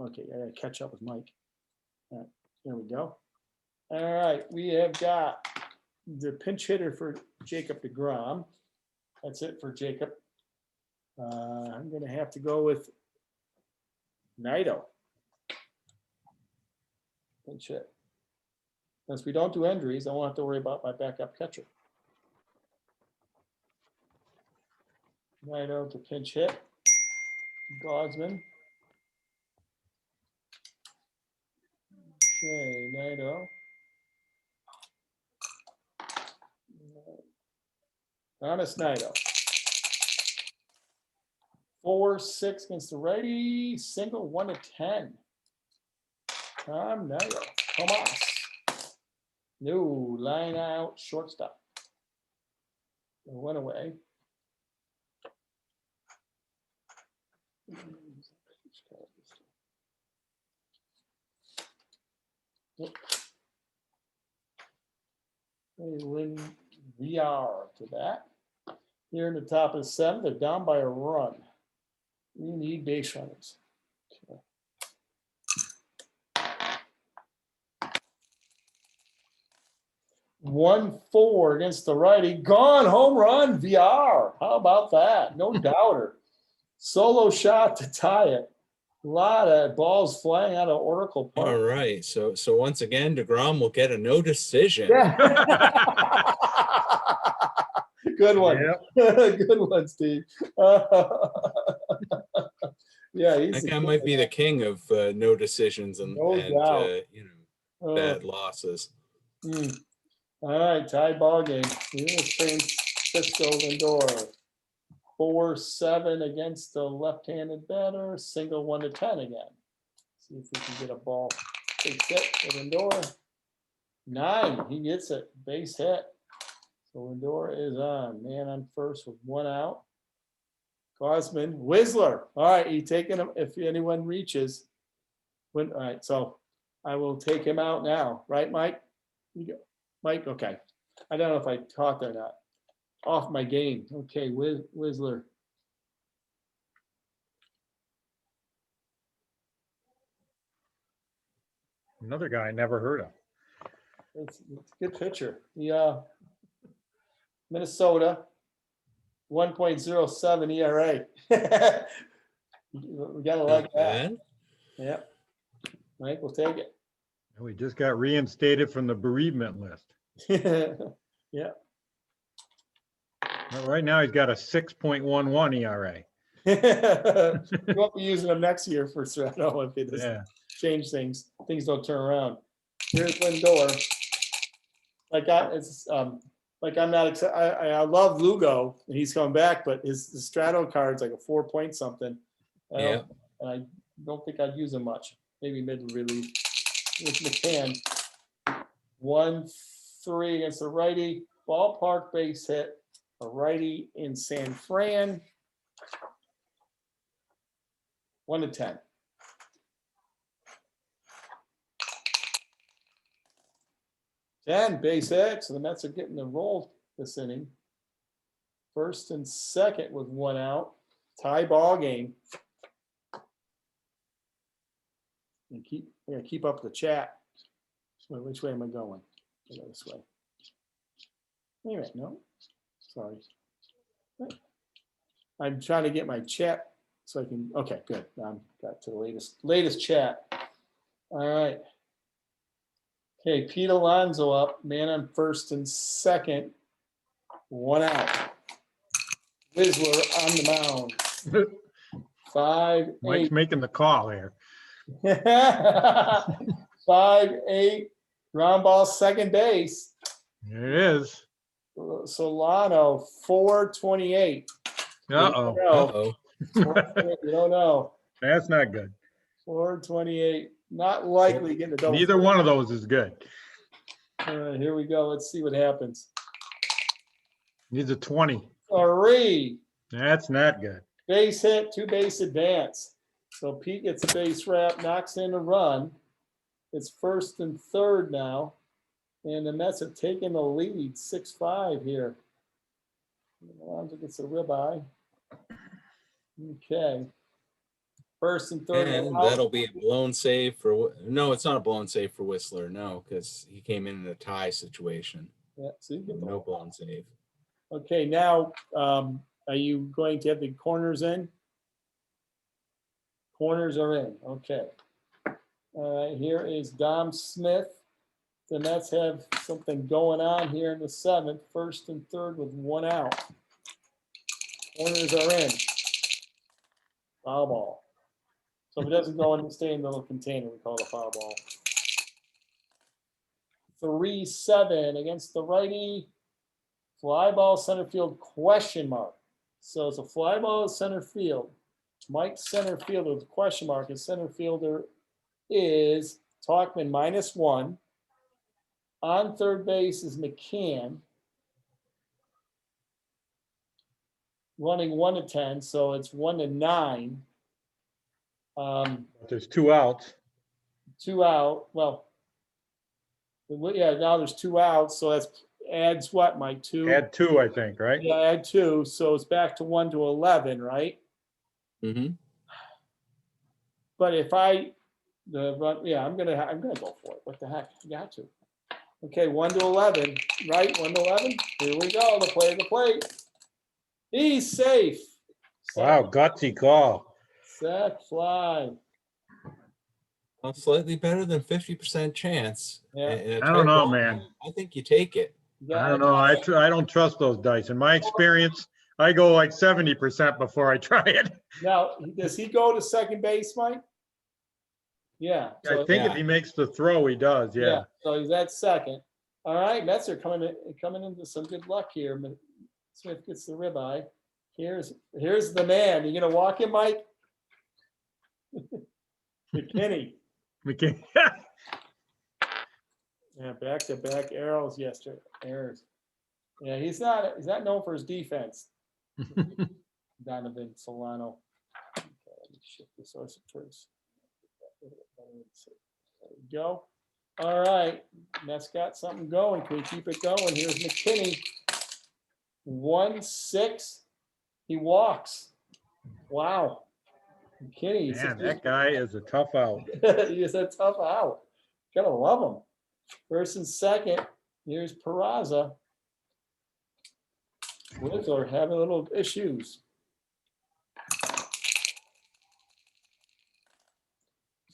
Okay, I gotta catch up with Mike. All right, there we go. All right, we have got the pinch hitter for Jacob deGrom. That's it for Jacob. I'm gonna have to go with Naito. Pinch hit. Since we don't do injuries, I won't have to worry about my backup catcher. Naito to pinch hit. Gosman. Okay, Naito. Thomas Naito. 4-6 against the righty, single 1-10. Tom Naito, Tomas. No, line out, shortstop. It went away. Lynn VR to that. Here in the top of the seventh, they're down by a run. We need base runners. Okay. 1-4 against the righty. Gone, home run, VR. How about that? No doubter. Solo shot to tie it. A lot of balls flying out of Oracle Park. all right. So once again, DeGrom will get a no decision. Yeah. Good one. Yep. Good one, Steve. Yeah, he's That guy might be the king of no decisions and, No doubt. you know, bad losses. All right, tie ball game. Here's Francisco Lindor. 4-7 against the left-handed batter. Single 1-10 again. See if we can get a ball. Big hit for Lindor. 9. He gets it. Base hit. So Lindor is on. Man on first with 1 out. Gosman, Whistler. All right, you taking him if anyone reaches. All right, so I will take him out now. Right, Mike? You go. Mike, okay. I don't know if I talked or not. Off my game. Okay, Whistler. Another guy I never heard of. It's a good pitcher. Yeah. Minnesota. 1.07 ERA. We gotta like that. And Yeah. Mike, we'll take We just got reinstated from the bereavement list. it. Yeah. Well, right now, he's got a 6.11 ERA. We won't be using them next year for Serrano if it doesn't Yeah. change things. Things don't turn around. Here's Lindor. I'm not excited. I love Lugo and he's coming back, but his Strato card's like a 4-point something. And I don't think I'd use him much. Maybe mid relief with McCann. 1-3 against the righty. Ballpark base hit. A righty in San Fran. 1-10. Base hit. So the Mets are getting the roll this inning. First and second with 1 out. Tie ball game. And keep up the chat. So which way am I going? I go this way. Wait a minute, no. Sorry. I'm trying to get my chat so I can. Okay, good. Now got to the latest chat. All right. Okay, Pete Alonso up, man on first and second, 1 out. Whistler on the mound. 5, Mike's 8. making the call here. 5, 8. Ground ball, second base. There it is. Solano, 428. Uh-oh. Uh-oh. You don't know. That's not good. 428. Not likely getting a double. Neither one of those is good. All right, here we go. Let's see what happens. Needs a 20. 3. That's not good. Base hit, 2 base advance. So Pete gets a base wrap, knocks in a run. It's first and third now. And the Mets have taken the lead, 6-5 here. Alonso gets a ribeye. Okay. First and third. And out. that'll be a blown save for, no, it's not a blown save for Whistler, no, because he came in a tie situation. Yeah, so you get the No blown save. Okay, now, are you going to have the corners in? Corners are in, okay. All right, here is Dom Smith. The Mets have something going on here in the 7th, first and third with 1 out. Corners are in. Foul ball. So if it doesn't go in, stay in the little container, we call it a foul ball. 3-7 against the righty. Fly ball center field question mark. So it's a fly ball at center field. Mike's center fielder with question mark. His center fielder is Talkman -1. On third base is McCann. Running 1 to 10, so it's 1 to 9. There's 2 outs. 2 out. Well, yeah, now there's 2 outs, so that's adds what, Mike? 2? Add 2, I think, right? Yeah, add 2, so it's back to 1 to 11, right? Mm-hmm. But if yeah, I'm gonna go for it. What the heck? You got to. Okay, 1 to 11, right? 1 to 11. Here we go. The play of the plate. He's safe. Wow, gutsy call. Sack fly. Well, slightly better than 50% chance. Yeah. And I don't know, man. I think you take it. I don't know. I don't trust those dice. In my experience, I go like 70% before I try it. Now, does he go to second base, Mike? Yeah. I think if Yeah. he makes the throw, he does. Yeah. So he's at second. All right, Mets are coming into some good luck here. Smith gets the ribeye. Here's the man. You gonna walk him, Mike? McKinney. McKay. Yeah, back-to-back errors yesterday. Errors. Yeah, he's not known for his defense. Donovan Solano. Okay, let me shift this also first. There we go. All right, Mets got something going. Can we keep it going? Here's McKinney. 1-6. He walks. Wow. McKinney. Man, that guy is a tough out. He's a tough out. Gotta love him. First and second. Here's Peraza. Whistler having little issues.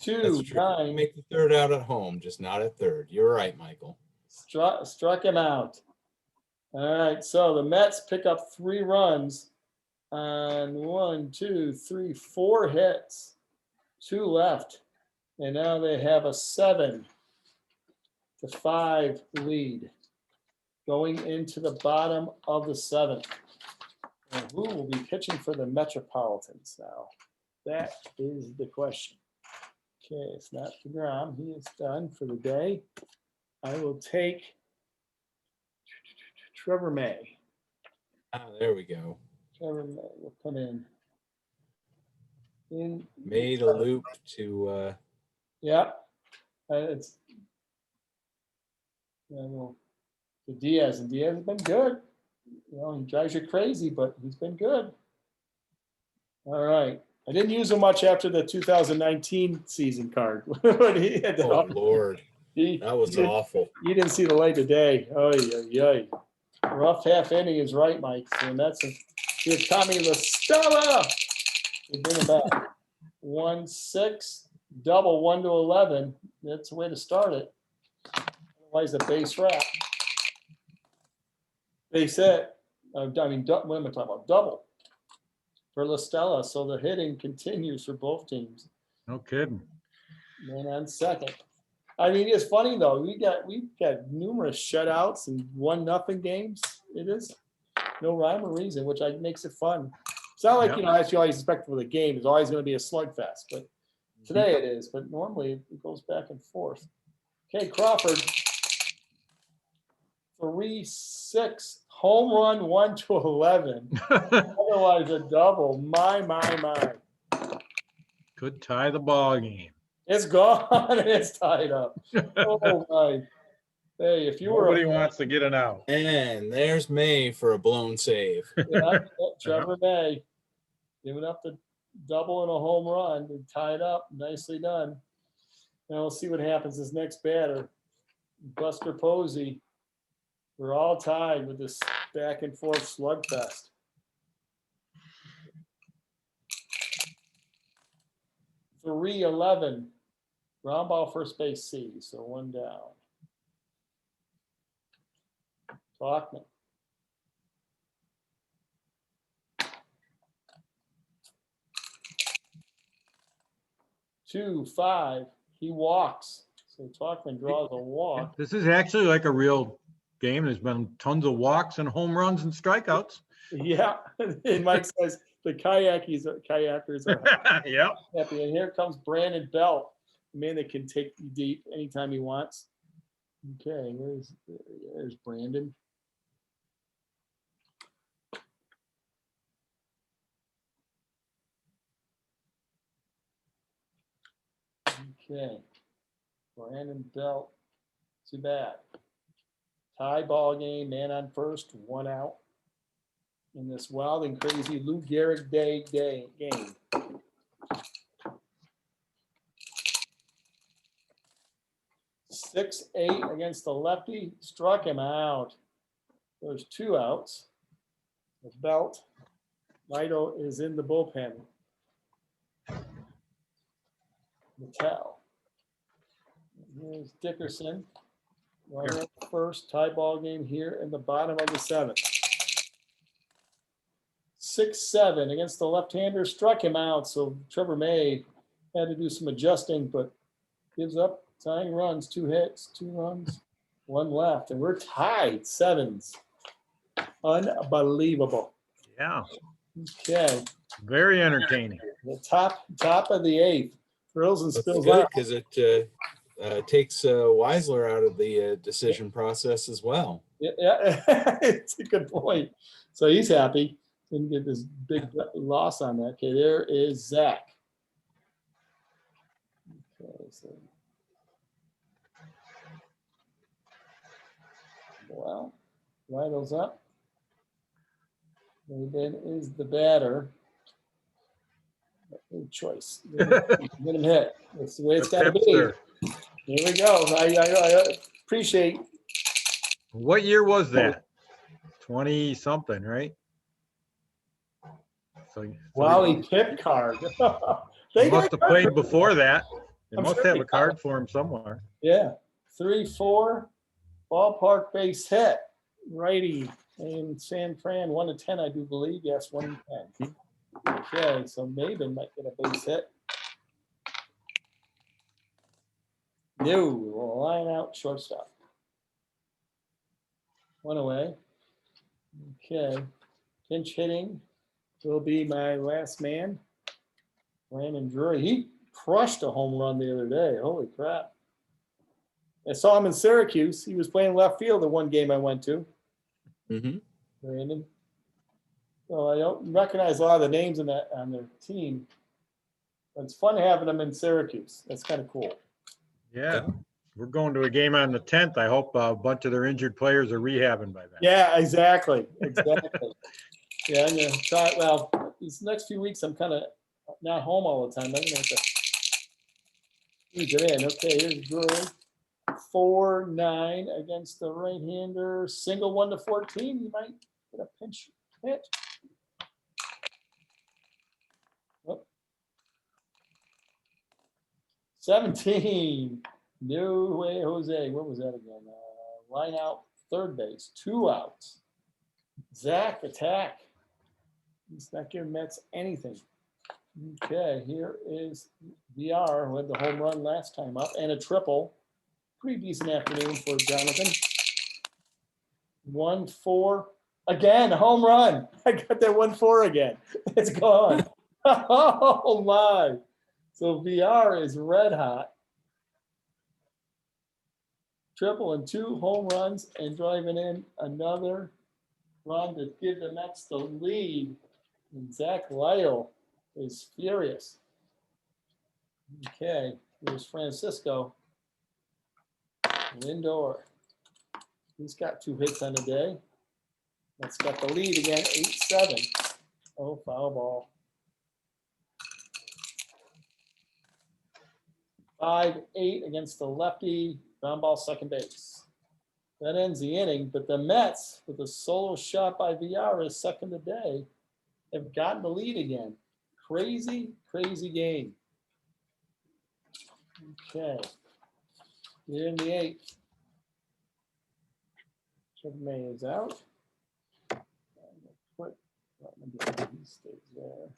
2, That's true. 9. Make the third out at home, just not at third. You're right, Michael. Struck him out. All right, so the Mets pick up 3 runs on 1, 2, 3, 4 hits. 2 left. And now they have a 7-5 lead going into the bottom of the 7th. And who will be pitching for the Metropolitans now? That is the question. Okay, it's not DeGrom. He is done for the day. I will take Trevor May. Ah, there we go. Trevor May will come in. Made a loop to Yeah. It's well, the Diaz, and Diaz has been good. You know, he drives you crazy, but he's been good. All right. I didn't use him much after the 2019 season card. But he had oh Lord, that was he awful. didn't see the light of day. Oh, yeah. Rough half inning is right, Mike. So that's here's Tommy La Stella. We bring him back. 1-6, double 1 to 11. That's the way to start it. Otherwise, the base wrap. Base hit. What am I talking about? Double. for La Stella. So the hitting continues for both teams. No kidding. Man on second. I mean, it's funny though. We've got numerous shutouts and 1-0 games. It is no rhyme or reason, which makes it fun. It's not like, Yep. as you always expect with a game, it's always going to be a slugfest, but today it is. But normally it goes back and forth. Okay, Crawford. 3-6 home run 1-11. Otherwise a double. My. Could tie the ball game. It's gone. It's tied up. Oh my. Hey, if you were Nobody wants to get it out. And there's May for a blown save. Trevor May giving up the double and a home run to tie it up. Nicely done. Now we'll see what happens. This next batter, Buster Posey. We're all tied with this back and forth slugfest. 3-11. Ground ball first base C, so 1 down. Talkman. 2-5. He walks. So Talkman draws a walk. This is actually like a real game. There's been tons of walks and home runs and strikeouts. Yeah. And Mike says the kayakers are Yep. happy. And here comes Brandon Belt, the man that can take you deep anytime he wants. Okay, there's Brandon. Okay, Brandon Belt, too bad. Tie ball game, man on first, 1 out. In this wild and crazy Lou Gehrig Day game. Six, 8 against the lefty, struck him out. There's 2 outs. The Belt, Lido is in the bullpen. Mattel. Here's Dickerson. Runner at first, tie ball game here in the bottom of the 7th. 6-7 against the left-hander, struck him out. So Trevor May had to do some adjusting, but gives up tying runs, 2 hits, 2 runs, 1 left, and we're tied 7s. Unbelievable. Yeah. Okay, Very entertaining. the top of the 8th. Thrills and That's spills good out. because it takes Weisler out of the decision process as well. Yeah, it's a good point. So he's happy. Didn't get this big loss on that. Okay, there is Zach. Okay, so. Well, Rydell's up. And then is the batter. Good choice. Get him hit. That's the way it's got to be. Hipster. Here we go. I appreciate. What year was that? 20 something, right? So Wally Pip card. he They must got have played before that. They I'm must sure have they a card for him somewhere. Yeah, 3-4, ballpark base hit, righty, and San Fran 1-10, I do believe. Yes, 1-10. Okay, so Maben might get a base hit. No, line out shortstop. 1 away. Okay, pinch hitting will be my last man, Brandon Drury. He crushed a home run the other day. Holy crap. I saw him in Syracuse. He was playing left field the one game I went to. Mm-hmm. Brandon. Well, I don't recognize a lot of the names on their team. But it's fun having them in Syracuse. That's kind of cool. Yeah. We're going to a game on the 10th. I hope a bunch of their injured players are rehabbing by then. Yeah, exactly. Exactly. Yeah, I'm gonna try. Well, these next few weeks I'm kind of not home all the time. I'm gonna have to ease it in. Okay, here's Drury. 4-9 against the right-hander. Single 1-14. You might get a pinch hit. Oh. 17. No way, Jose. What was that again? Line out, third base, 2 outs. Zach attack. He's not giving Mets anything. Okay, here is VR, who had the home run last time up, and a triple. Pretty decent afternoon for Jonathan. 1-4. Again, home run. I got that 1-4 again. It's gone. Oh my. So VR is red hot. Triple and 2 home runs and driving in another run to give the Mets the lead. And Zach Lytle is furious. Okay, here's Francisco. Lindor. He's got 2 hits on the day. That's got the lead again, 8-7. Oh, foul ball. 5-8 against the lefty. Ground ball, second base. That ends the inning, but the Mets, with a solo shot by Villara, second today, have gotten the lead again. Crazy, crazy game. Okay. Here in the 8th. May is out. He stays there.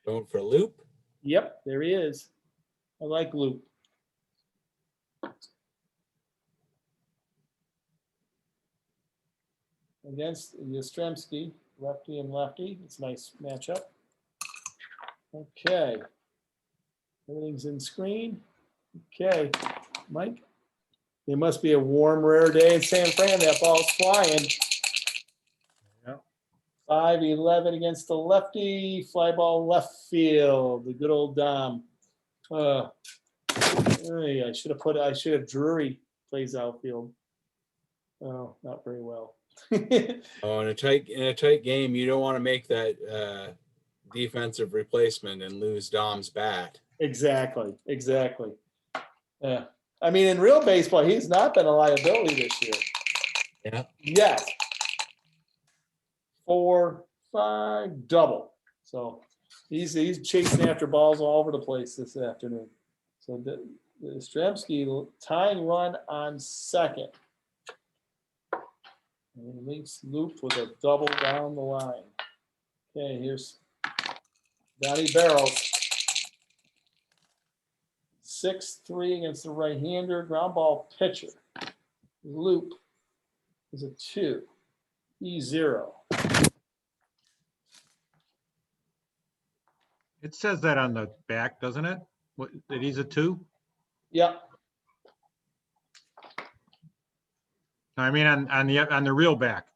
Going for a loop. Yep, there he is. I like Luke. Against Yastrzemski, lefty and lefty. It's a nice matchup. Okay. Everything's in screen. Okay, Mike. It must be a warm, rare day in San Fran. That ball's flying. Yeah. 5-11 against the lefty. Fly ball left field. The good old Dom. I should have Drury plays outfield. Oh, not very well. Oh, in a tight game, you don't want to make that defensive replacement and lose Dom's bat. Exactly. Yeah. I mean, in real baseball, he's not been a liability this year. Yeah. Yes. 4, 5, double. So he's chasing after balls all over the place this afternoon. So the Yastrzemski tying run on second. And Links looped with a double down the line. Okay, here's Donnie Barrows. 6-3 against the right-hander, ground ball pitcher. Loop is a 2. E0. It says that on the back, doesn't it? What, that he's a 2? Yep. I mean, on the real back,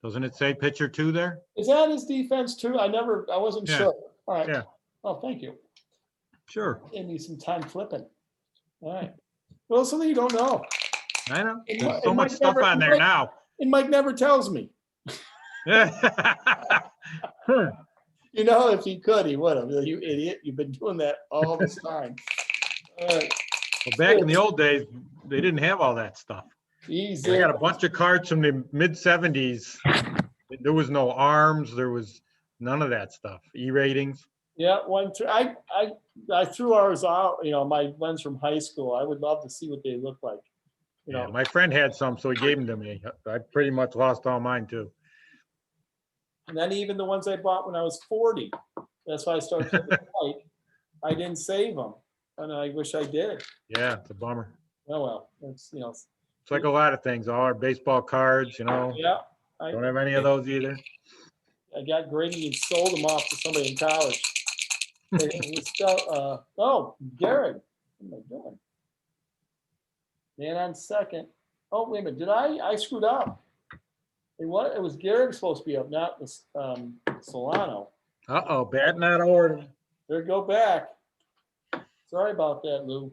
doesn't it say pitcher 2 there? Is that his defense too? I wasn't Yeah. sure. All right. Yeah. Oh, thank you. Sure, Give me some time flipping. All right. Well, something you don't know. I know. And There's Mike- so and much Mike stuff never- on there now. And Mike never tells me. You know, if he could, he would have. You idiot. You've been doing that all this time. All right. Well, back in the old days, they didn't have all that stuff. Easy. I got a bunch of cards from the mid-70s. There was no arms, there was none of that stuff. E-ratings. Yeah, I threw ours out, my ones from high school. I would love to see what they look like. Yeah, my friend had some, so he gave them to me. I pretty much lost all mine too. And then even the ones I bought when I was 40. That's why I started keeping Mike. I didn't save them, and I wish I did. Yeah, it's a bummer. Oh well, that's It's like a lot of things, all our baseball cards, yeah. don't have any of those either. I got Grady and sold them off to somebody in college. Oh, Garrett. What am I doing? Man on second. Oh, wait a minute. Did I screwed up. It was Garrett supposed to be up, not Solano. Uh-oh, batting out of order. There, go back. Sorry about that, Lou.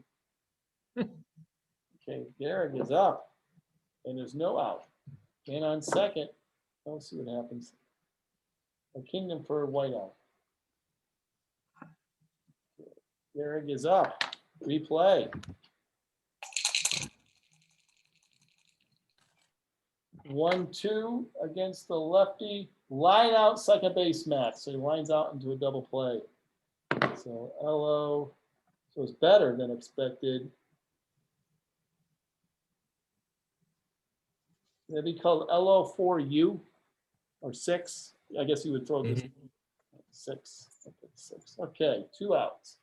Okay, Garrett is up, and there's no out. Man on second. Let's see what happens. A kingdom for a whiteout. Garrett is up. Replay. 1-2 against the lefty. Line out second base Max. So he lines out into a double play. So LO. So it's better than expected. That'd be called LO4U. or 6. I guess you would throw this Mhm. 6. Okay, 6. Okay, 2 outs.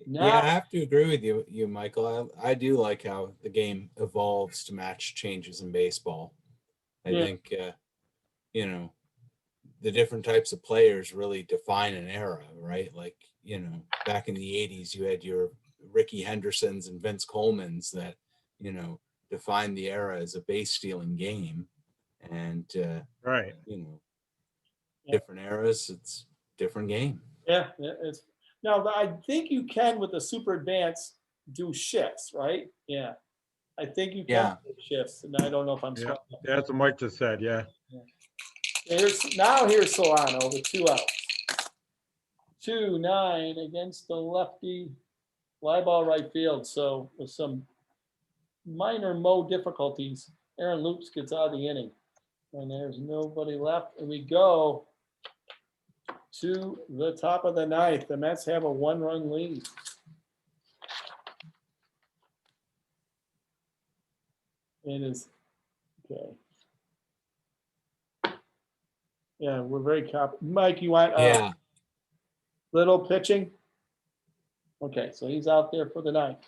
Yeah, I Now, have to agree with you, Michael. I do like how the game evolves to match changes in baseball. I yeah, think you know, the different types of players really define an era, right? Like, back in the 80s, you had your Ricky Hendersons and Vince Colemans that, defined the era as a base stealing game. And, Right. Yeah. different eras, it's different game. yeah, it's now I think you can with the super advanced do shifts, right? Yeah. I think you can Yeah. do shifts, and I don't know if I'm Yeah, smart. that's what Mike just said, yeah. Here's Solano with 2 outs. 2-9 against the lefty, fly ball right field. So with some minor difficulties, Aaron Loops gets out of the inning, and there's nobody left. And we go to the top of the 9th. The Mets have a 1-run lead. It is okay. Yeah, we're very Mike, you want Yeah. Little pitching? Okay, so he's out there for the 9th.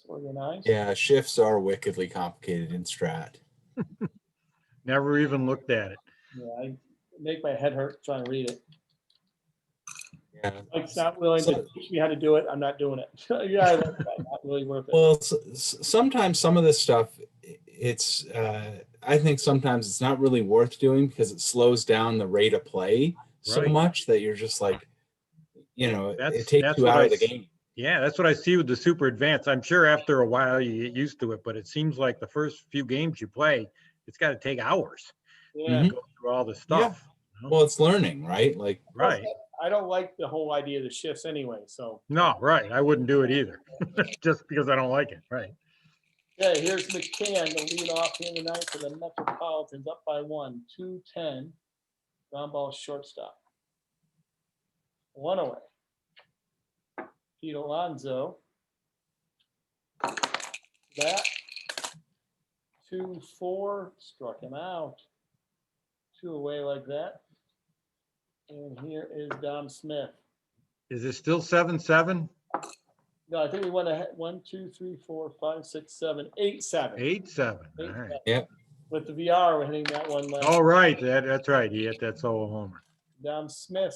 Organized. Yeah. Shifts are wickedly complicated in Strat. Never even looked at it. Yeah, I make my head hurt trying to read it. Yeah. Mike's not willing to teach me how to do it. I'm not doing it. Yeah, I like that. Not really worth it. Well, sometimes some of this stuff, it's I think sometimes it's not really worth doing because it slows down the rate of play so Right. much that you're just like, it takes That's you what out I of the s- game. Yeah, that's what I see with the super advanced. I'm sure after a while you get used to it, but it seems like the first few games you play, it's got to take hours Yeah. to go through all the stuff. you know? Well, it's learning, right? Like, Right. I don't like the whole idea of the shifts anyway. So No, right. I wouldn't do it either, just because I don't like it. Right. yeah, here's McCann, the lead off here tonight for the Metropolitans, up by 1, 2-10. Ground ball shortstop. 1 away. Pete Alonso. That 2-4 struck him out. 2 away like that. And here is Dom Smith. Is it still 7-7? No, I think we went ahead 1, 2, 3, 4, 5, 6, 7, 8-7. 8-7. All right. Yep. With the VR, we're hitting that one last. All right. That's right. He hit that solo homer. Dom Smith,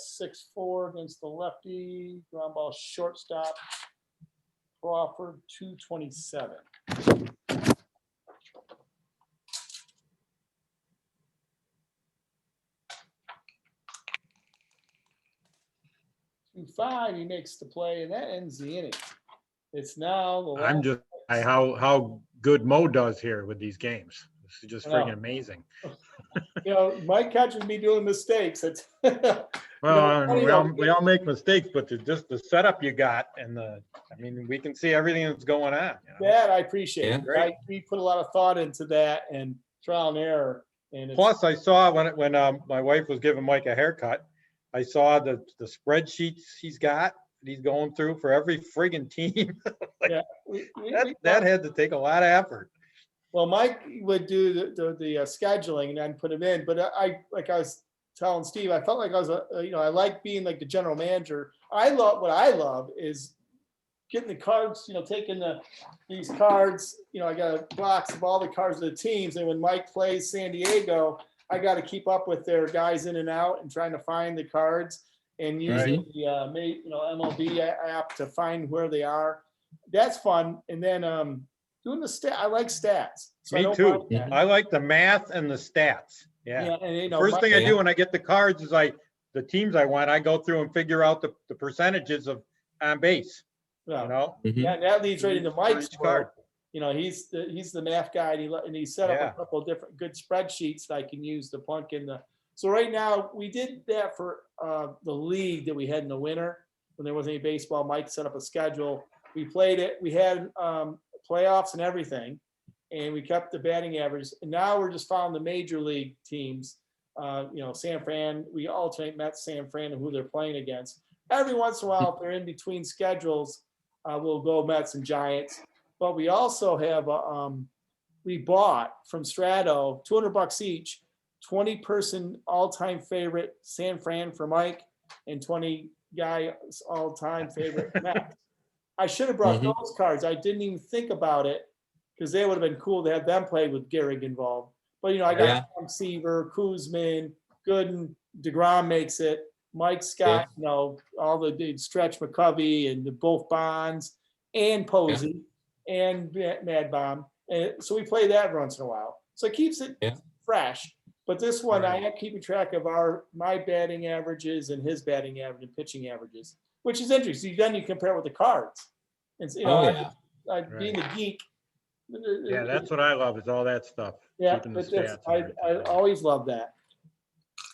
6-4 against the lefty. Ground ball shortstop. Crawford, 227. 2-5, he makes the play, and that ends the inning. It's now the I'm last. just how good Mo does here with these games. This is just I know. freaking amazing. Mike catches me doing mistakes. It's Well, funny we all make mistakes, but just the setup you got and we can see everything that's going on. that I appreciate. Yeah. Right? We put a lot of thought into that and trial and error. And it's, Plus, I saw when my wife was giving Mike a haircut, I saw the spreadsheets he's got that he's going through for every friggin' team. yeah, That had to take a lot of effort. well, Mike would do the scheduling and then put him in. But I was telling Steve, I felt like I was I like being like the general manager. What I love is getting the cards, taking these cards, I got a box of all the cards of the teams. And when Mike plays San Diego, I got to keep up with their guys in and out and trying to find the cards and using the MLB app to find where they are. That's fun. And then doing the stat, I like stats. So I Me don't too. mind that. I like the math and the stats. Yeah. And First thing I Yeah. do when I get the cards is the teams I want, I go through and figure out the percentages of on base, Mhm. Yeah, and that leads right into Mike's each card. card. He's the math guy, and he set up Yeah. a couple of different good spreadsheets that I can use to plunk in the. So right now, we did that for the league that we had in the winter when there wasn't any baseball. Mike set up a schedule. We played it. We had playoffs and everything, and we kept the batting average. And now we're just following the major league teams. San Fran. We alternate Mets, San Fran, and who they're playing against. Every once in a while, if they're in between schedules, we'll go Mets and Giants. But we also have we bought from Strato $200 each 20-person all-time favorite San Fran for Mike, and 20 guy all-time favorite Max. I should have brought Mhm. those cards. I didn't even think about it because they would have been cool to have them play with Gehrig involved. But I got Yeah. Tom Seaver, Kuzman, Gooden, DeGrom makes it. Mike Scott, all the Stretch McCovey and the both Bonds and Posey and Mad Bomb. And so we play that once in a while. So it keeps it Yeah. fresh. But this one, I Right. am keeping track of my batting averages and his batting average and pitching averages, which is interesting. Then you compare it with the cards. And Oh, yeah. being a geek. Yeah, that's what I love is all that stuff. Yeah, keeping the but that's, stats and I everything. always love that.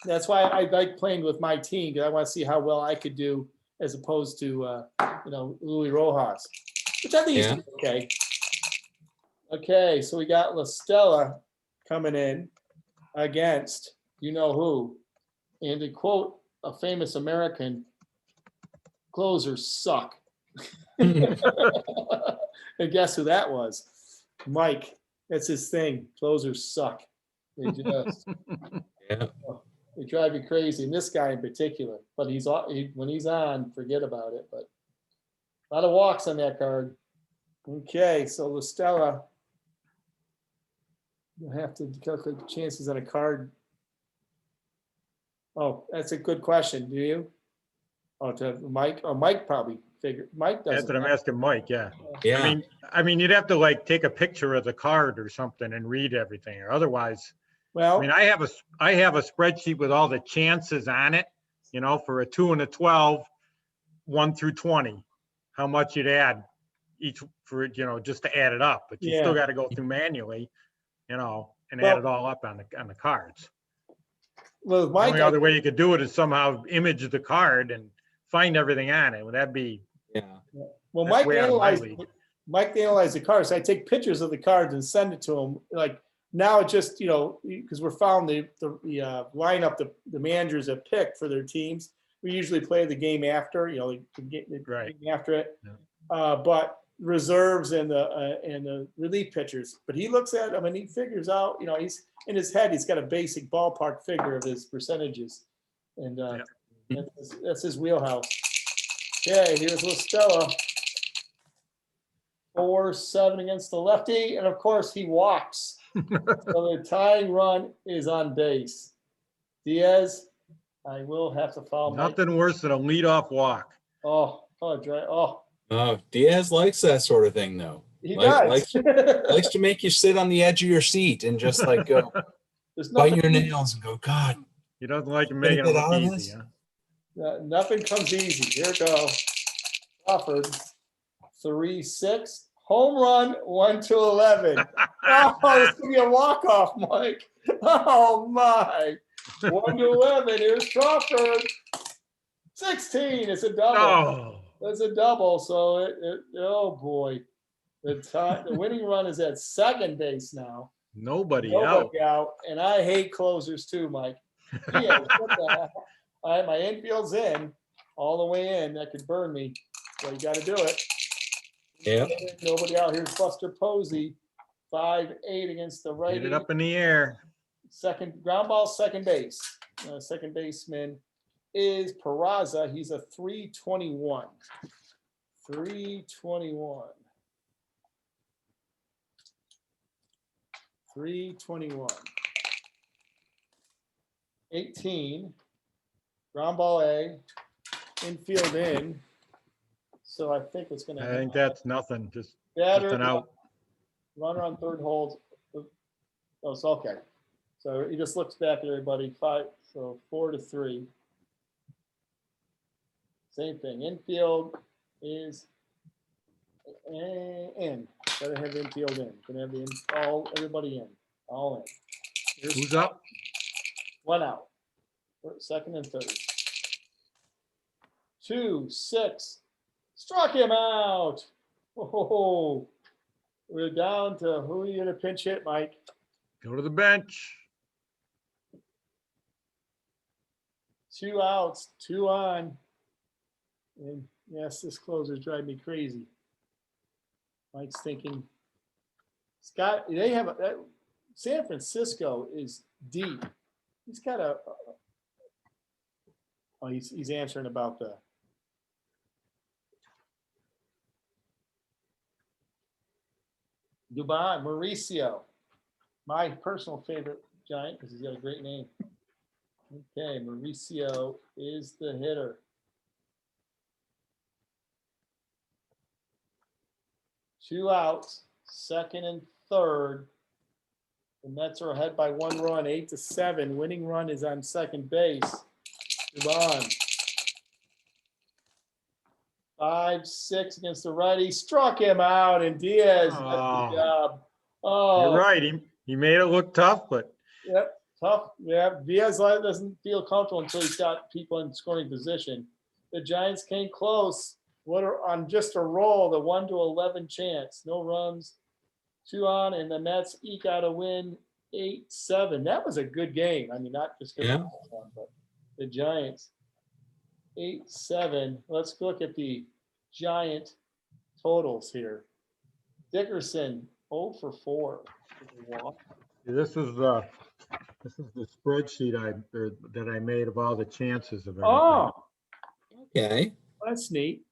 That's why I like playing with my team, because I want to see how well I could do as opposed to, Louis Rojas, which I think he's Yeah. doing okay. Okay, so we got La Stella coming in against you know who. And to quote a famous American, closers suck. And guess who that was? Mike. That's his thing. Closers suck. They just Yeah. they drive you crazy. And this guy in particular. But when he's on, forget about it. But a lot of walks on that card. Okay, so La Stella. You'll have to calculate the chances on a card. Oh, that's a good question. Do you? Oh, to Mike? Oh, Mike probably figured. Mike That's doesn't. what I'm asking Mike, yeah. Yeah. I mean, you'd have to like take a picture of the card or something and read everything, or otherwise, Well, I mean, I have a spreadsheet with all the chances on it, for a 2 and a 12, 1 through 20, how much you'd add each for, just to add it up, but you still Yeah. got to go through manually, and Well- add it all up on the cards. well, The Mike, only other way you could do it is somehow image the card and find everything on it. Would that be, Yeah. well, that's Mike way out of my analyzed. league. Mike analyzed the cards. So I take pictures of the cards and send it to him. Like now, it just because we're following the lineup the managers have picked for their teams. We usually play the game after, the game Right. after it. Yeah. But reserves and the relief pitchers. But he looks at them and he figures out. He's in his head. He's got a basic ballpark figure of his percentages, and that's his wheelhouse. Okay, here's La Stella. 4-7 against the lefty, and of course he walks. So the tying run is on base. Diaz, I will have to follow Mike. Nothing worse than a leadoff walk. Oh, Oh, Diaz likes that sort of thing, though. he Like- does. Likes to make you sit on the edge of your seat and just like go There's bite nothing, your nails and go, God. He doesn't like Gotta making it get look out of easy, this. huh? nothing comes easy. Here it goes. Crawford, 3-6. Home run, 1-11. Oh, this could be a walk-off, Mike. Oh, my. 1-11. Here's Crawford. 16. It's a double. Oh, It's a double. So, oh, boy. The winning run is at second base now. nobody out. Nobody out. And I hate closers too, Mike. Yeah, what the heck? All right, my infield's in, all the way in. That could burn me. So you got to do it. Yeah. Nobody out. Here's Buster Posey, 5-8 against the Get righty. it up in the air. Second ground ball, second base. Second baseman is Peraza. He's a 321. 321. 321. 18. Ground ball A. Infield in. So I think it's going to. I think that's nothing, just Batter, nothing out. runner on third hold. Oh, it's okay. So he just looks back at everybody. 4-3. Same thing. Infield is in. Gotta have infield in. Gonna have everybody in. All in. Here's Who's up? one out. Second and third. 2-6. Struck him out. Oh, we're down to who are you gonna pinch hit, Mike? Go to the bench. 2 outs, 2 on. And yes, this closer's driving me crazy. Mike's thinking, Scott, San Francisco is deep. He's got a. Oh, he's answering about the. Dubon, Mauricio, my personal favorite Giant because he's got a great name. Okay, Mauricio is the hitter. Two outs, second and third. The Mets are ahead by 1 run, 8-7. Winning run is on second base. Dubon. 5-6 against the righty. Struck him out, and Diaz got Oh. the job. You're Oh, right. He made it look tough, but yep, tough. Yeah, Diaz doesn't feel comfortable until he's got people in scoring position. The Giants came close. On just a roll, the 1-11 chance. No runs, 2 on, and the Mets eke out a win 8-7. That was a good game. I mean, not just good, Yeah. but the Giants 8-7. Let's look at the Giant totals here. Dickerson 0 for 4. this is the spreadsheet that I made of all the chances of everything. Oh, Okay. that's neat.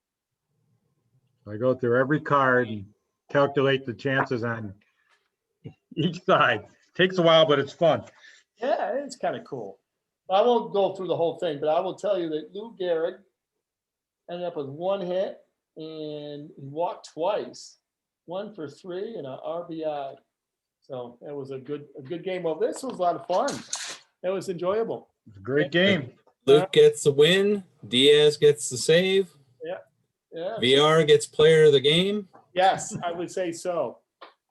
I go through every card and calculate the chances on each side. Takes a while, but it's fun. Yeah, it's kind of cool. I won't go through the whole thing, but I will tell you that Lou Gehrig ended up with 1 hit and he walked twice, 1 for 3 and an RBI. So that was a good game. Well, this was a lot of fun. It was enjoyable. It's a great game. Luke gets the win. Diaz gets the save. Yeah. VR gets player of the game. Yes, I would say so.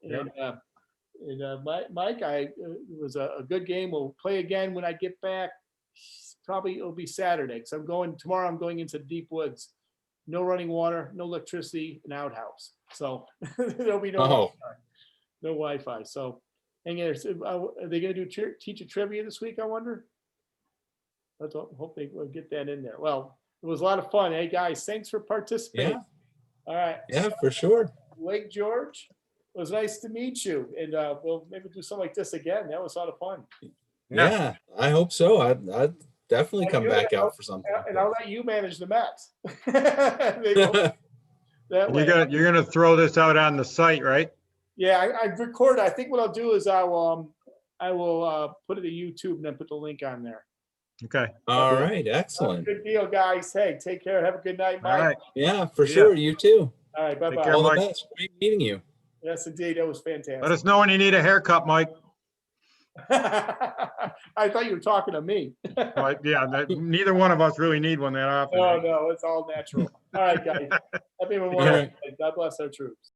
Yep. And Mike, it was a good game. We'll play again when I get back. Probably it'll be Saturday because tomorrow. I'm going into deep woods. No running water, no electricity, an outhouse. So there'll be no Oh, no Wi-Fi. So, hang in there. Are they going to do teach a trivia this week? I wonder. Let's hope they will get that in there. Well, it was a lot of fun. Hey guys, thanks for participating. yeah. All right. Yeah, for sure. Lake George, it was nice to meet you. And we'll maybe do something like this again. That was a lot of fun. Yeah, I hope so. I'd definitely come back out for something. And I'll let you manage the Mets. They go that way. You're gonna throw this out on the site, right? Yeah, I recorded. I think what I'll do is I will put it to YouTube and then put the link on there. Okay. All right, excellent. Good deal, guys. Hey, take care. Have a good night, All Mike. right. Yeah, for Yeah. sure. You too. All right, care, bye-bye. All the Mike. best. Great meeting you. Yes, indeed. That was fantastic. Let us know when you need a haircut, Mike. I thought you were talking to me. Yeah, neither one of us really need one that often. No, it's all natural. All right, guys. Happy Memorial All right. Day. God bless our troops.